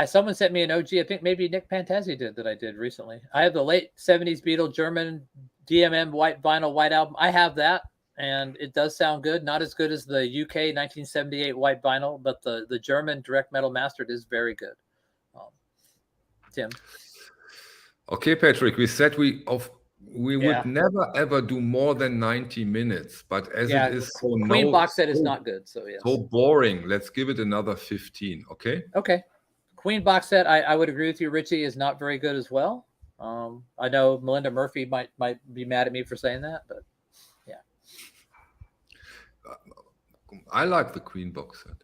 Someone sent me an OG. I think maybe Nick Pantazzi did that I did recently. I have the late 70s Beatle German DMM white vinyl white album. I have that, and it does sound good. Not as good as the UK 1978 white vinyl, but the German direct metal mastered is very good. Tim. Okay, Patrick, we said we would never ever do more than 90 minutes, but as it is so Queen box set is not good, so so boring. Let's give it another 15. Okay. Okay. Queen box set, I would agree with you, Richie, is not very good as well. I know Melinda Murphy might be mad at me for saying that, but yeah. I like the Queen box set.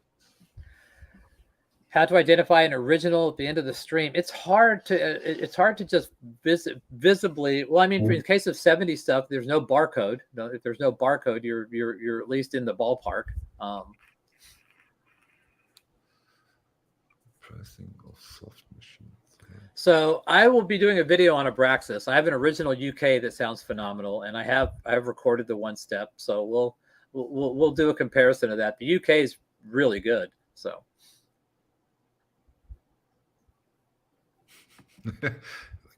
How to identify an original at the end of the stream? It's hard to just visibly. Well, I mean, in the case of 70s stuff, there's no barcode. No, if there's no barcode, you're at least in the ballpark. Pressing of soft machines. So I will be doing a video on Abraxas. I have an original UK that sounds phenomenal, and I have recorded the one step. So we'll do a comparison of that. The UK is really good. So.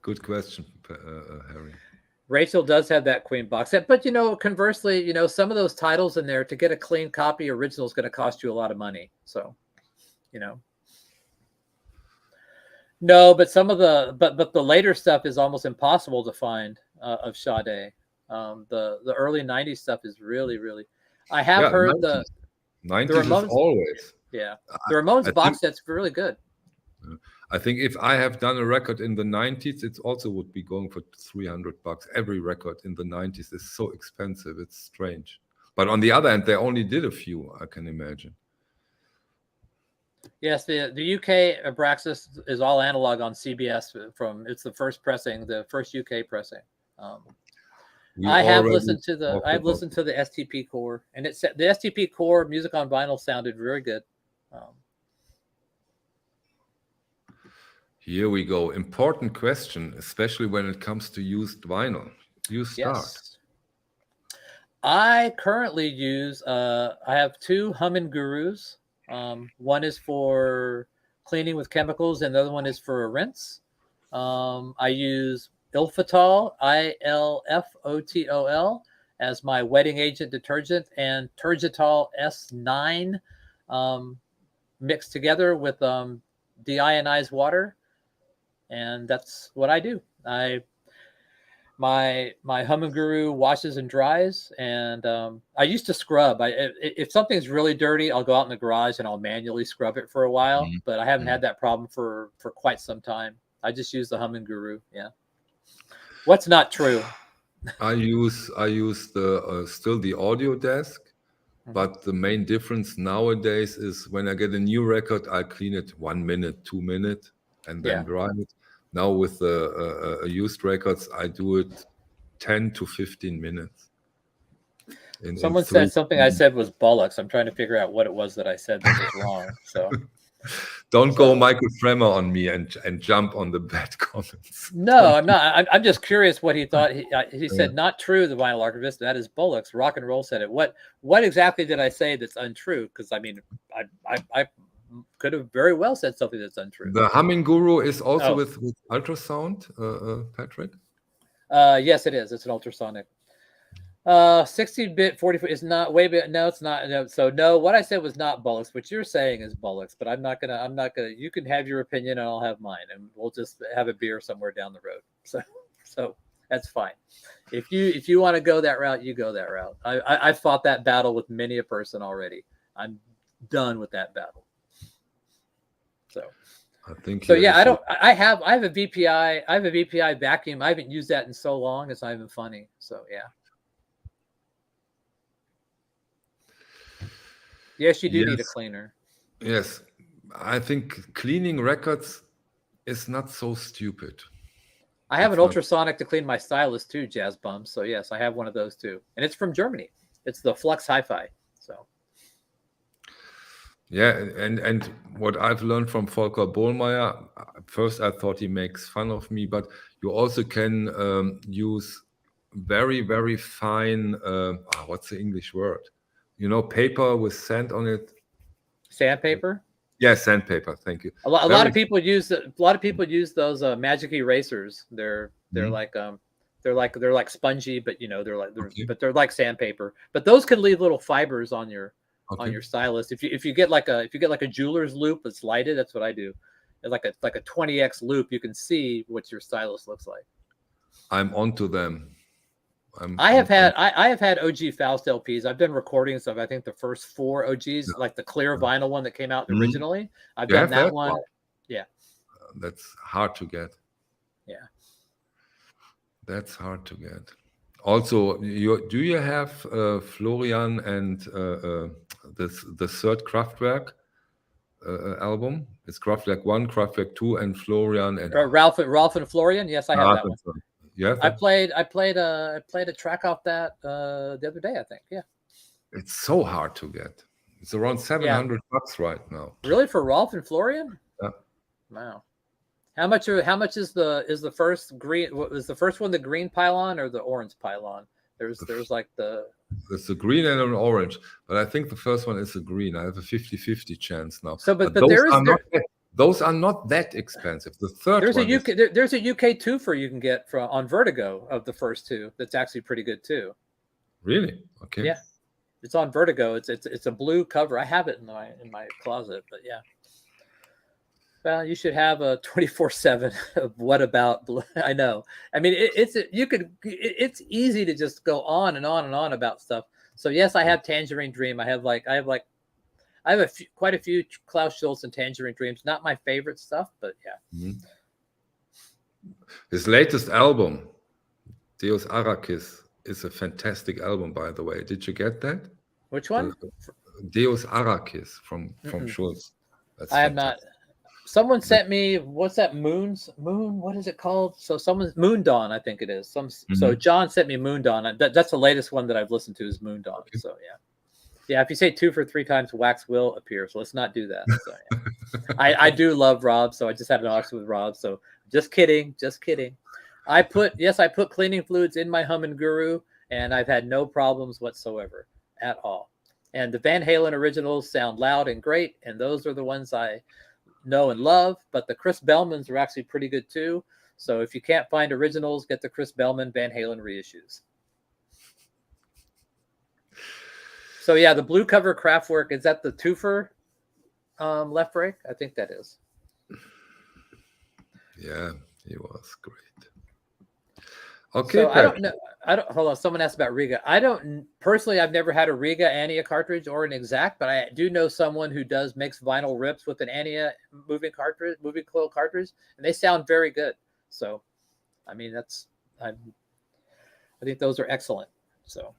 Good question, Harry. Rachel does have that Queen box set, but conversely, some of those titles in there, to get a clean copy original is going to cost you a lot of money. So, no, but some of but the later stuff is almost impossible to find of Sade. The early 90s stuff is really, really. I have heard 90s. The 90s Ramones, is always. Yeah, the Ramones box set's really good. I think if I have done a record in the 90s, it also would be going for 300 bucks. Every record in the 90s is so expensive. It's strange. But on the other hand, they only did a few, I can imagine. Yes, the UK Abraxas is all analog on CBS it's the first pressing, the first UK pressing. I have listened to the STP core, and the STP core music on vinyl sounded very good. Here we go. Important question, especially when it comes to used vinyl. You start. Yes. I currently use, I have 2 Humming Gurus. One is for cleaning with chemicals, and the other one is for a rinse. I use Ilfotol, ILFOTOL, as my wetting agent detergent, and Turgitol S9 mixed together with deionized water. And that's what I do. My Humming Guru washes and dries, and I used to scrub. If something's really dirty, I'll go out in the garage and I'll manually scrub it for a while. But I haven't had that problem for quite some time. I just use the Humming Guru. Yeah. What's not true? I use the still the audio desk, but the main difference nowadays is when I get a new record, I clean it 1 minute, 2 minutes, and then dry it. Now with the used records, I do it 10 to 15 minutes. Someone said something I said was bollocks. I'm trying to figure out what it was that I said that was wrong. So Don't go Michael Fremer on me and jump on the bad comments. No, I'm not. I'm just curious what he thought. He said not true. The Vinyl Archivist. That is bollocks. Rock and Roll said it. What exactly did I say that's untrue? Because I mean, I could have very well said something that's untrue. The Humming Guru is also with ultrasound, Patrick. Yes, it is. It's an ultrasonic. 16-bit 44 is not way bit. No, it's not. No, so no, what I said was not bollocks. What you're saying is bollocks, but I'm not gonna. You can have your opinion and I'll have mine, and we'll just have a beer somewhere down the road. So that's fine. If you want to go that route, you go that route. I fought that battle with many a person already. I'm done with that battle. So I think so. Yeah, I have a VPI. I have a VPI vacuum. I haven't used that in so long. It's not even funny. So yeah. Yes, you do need a cleaner. Yes, I think cleaning records is not so stupid. I have an ultrasonic to clean my stylus too, Jazz Bums. So yes, I have one of those too, and it's from Germany. It's the Flux Hi-Fi. So yeah, and what I've learned from Volker Bohlmeier, first I thought he makes fun of me, but you also can use very, very fine. What's the English word? You know, paper with sand on it. Sandpaper. Yeah, sandpaper. Thank you. A lot of people use those magic erasers. They're like spongy, but they're like sandpaper. But those can leave little fibers on your stylus. If you get like a jeweler's loop that's lighted, that's what I do. It's like a 20x loop. You can see what your stylus looks like. I'm onto them. I have had OG Faust LPs. I've done recordings of I think the first 4 OGs, like the clear vinyl one that came out originally. I've done that one. Wow. Yeah, that's hard to get. Yeah, that's hard to get. Also, do you have Florian and the third Kraftwerk album? It's Kraftwerk 1, Kraftwerk 2, and Florian and Ralph and Florian. Yes, I have that one. Yeah, I played a track off that the other day, I think. Yeah. It's so hard to get. It's around $700 right now. Really, for Rolf and Florian? Yeah. Wow. How much is the first green? What was the first one? The green pylon or the orange pylon? There's like the. It's a green and an orange, but I think the first one is a green. I have a 50-50 chance now. So, but those are not that expensive. The third there's a UK twofer you can get on Vertigo of the first 2. That's actually pretty good too. Really? Okay. Yeah, it's on Vertigo. It's a blue cover. I have it in my closet, but yeah. Well, you should have a 24/7 of What About Blue. I know. I mean, it's easy to just go on and on and on about stuff. So yes, I have Tangerine Dream. I have quite a few Klaus Schulze and Tangerine Dreams. Not my favorite stuff, but yeah. Mm-hmm. His latest album, Deus Arrakis, is a fantastic album, by the way. Did you get that? Which one? Deus Arrakis from Schulze. I have not. Someone sent me, what's that? Moon? What is it called? So Moon Dawn, I think it is. So John sent me Moon Dawn. That's the latest one that I've listened to is Moon Dawn. Okay. So yeah. Yeah, if you say 2 for 3 times, wax will appear. So let's not do that. So, yeah. I do love Rob, so I just had an auction with Rob. So just kidding. I put cleaning fluids in my Humming Guru, and I've had no problems whatsoever at all. And the Van Halen originals sound loud and great, and those are the ones I know and love. But the Chris Bellmans are actually pretty good too. So if you can't find originals, get the Chris Bellman Van Halen reissues. So yeah, the blue cover Kraftwerk, is that the twofer left break? I think that is. Yeah, he was great. Okay. So I don't hold on. Someone asked about Riga. I've never had a Riga Ania cartridge or an Exact, but I do know someone who makes vinyl rips with an Ania moving coil cartridge, and they sound very good. So, I mean, I think those are excellent. So.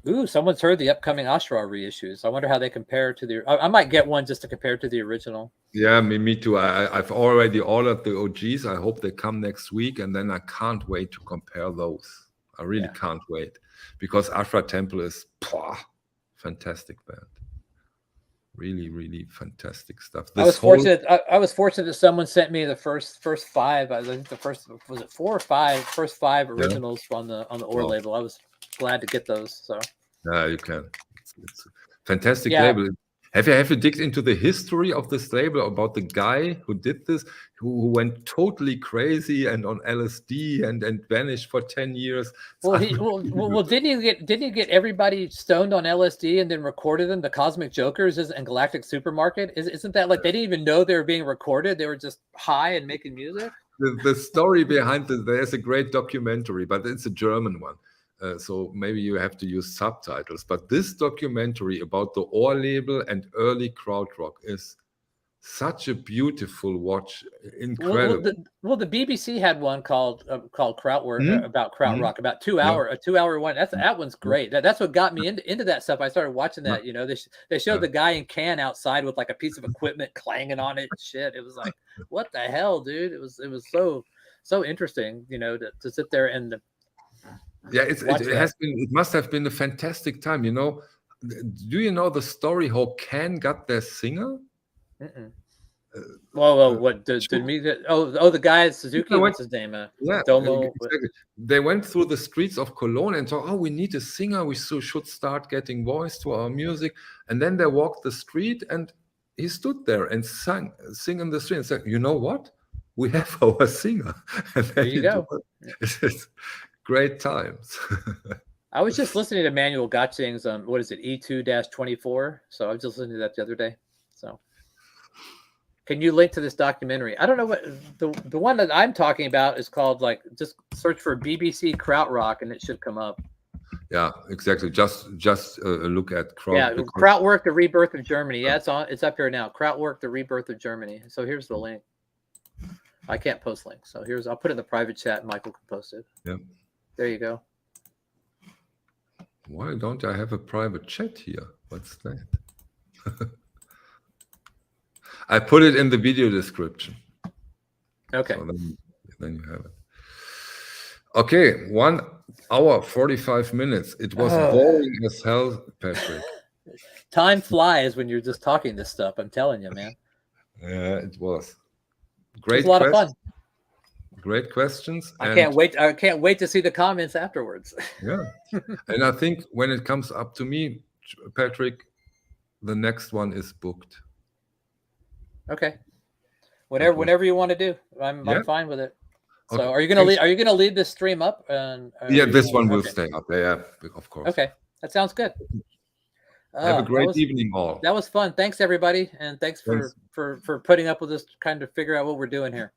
Ooh, someone's heard the upcoming Ashra reissues. I wonder how they compare to the. I might get one just to compare to the original. Yeah, me too. I've already ordered the OGs. I hope they come next week, and then I can't wait to compare those. I really can't wait because Ashra Temple is fantastic band. Really fantastic stuff. I was fortunate. I was fortunate that someone sent me the first 5. I think the first, was it 4 or 5? First 5 originals on the Or label. I was glad to get those. So yeah, you can. It's a fantastic label. Have you digged into the history of this label, about the guy who did this, who went totally crazy and on LSD and vanished for 10 years? Well, didn't he get everybody stoned on LSD and then recorded them? The Cosmic Jokers and Galactic Supermarket. Isn't that like they didn't even know they were being recorded? They were just high and making music. The story behind this, there's a great documentary, but it's a German one. So maybe you have to use subtitles. But this documentary about the Or label and early krautrock is such a beautiful watch. Incredible. Well, the BBC had one called Krautwerk, about krautrock, about 2 hour, a 2 hour one. That one's great. That's what got me into that stuff. I started watching that. You know, they showed the guy in Cannes outside with like a piece of equipment clanging on it. Shit, it was like, what the hell, dude? It was so interesting. You know, to sit there and it must have been a fantastic time. You know, do you know the story how Cannes got their singer? What did me? The guy at Suzuki. What's his name? Domo. Exactly. They went through the streets of Cologne and thought, we need a singer. We should start getting voice to our music. And then they walked the street, and he stood there and sing in the street and said, "You know what? We have our singer." And there you go. It's great times. I was just listening to Manuel Gottsching's what is it, E2-24. So I was just listening to that the other day. So can you link to this documentary? I don't know what the one that I'm talking about is called. Like, just search for BBC krautrock and it should come up. Yeah, exactly. Just look at Krautwerk, the Rebirth of Germany. Yeah, it's up here now. Krautwerk, the Rebirth of Germany. So here's the link. I can't post links, so I'll put it in the private chat and Michael can post it. Yeah. There you go. Why don't I have a private chat here? What's that? I put it in the video description. Okay. So then you have it. Okay, 1 hour 45 minutes. It was boring as hell, Patrick. Time flies when you're just talking this stuff. I'm telling you, man. Yeah, it was. Great. It was a lot of fun. Great questions. I can't wait to see the comments afterwards. Yeah. And I think when it comes up to me, Patrick, the next one is booked. Okay. Whatever you want to do. I'm fine with it. So okay. Are you gonna leave this stream up? This one will stay up. Yeah, of course. Okay. That sounds good. Have a great evening, all. That was fun. Thanks, everybody, and thanks for putting up with us, trying to figure out what we're doing here.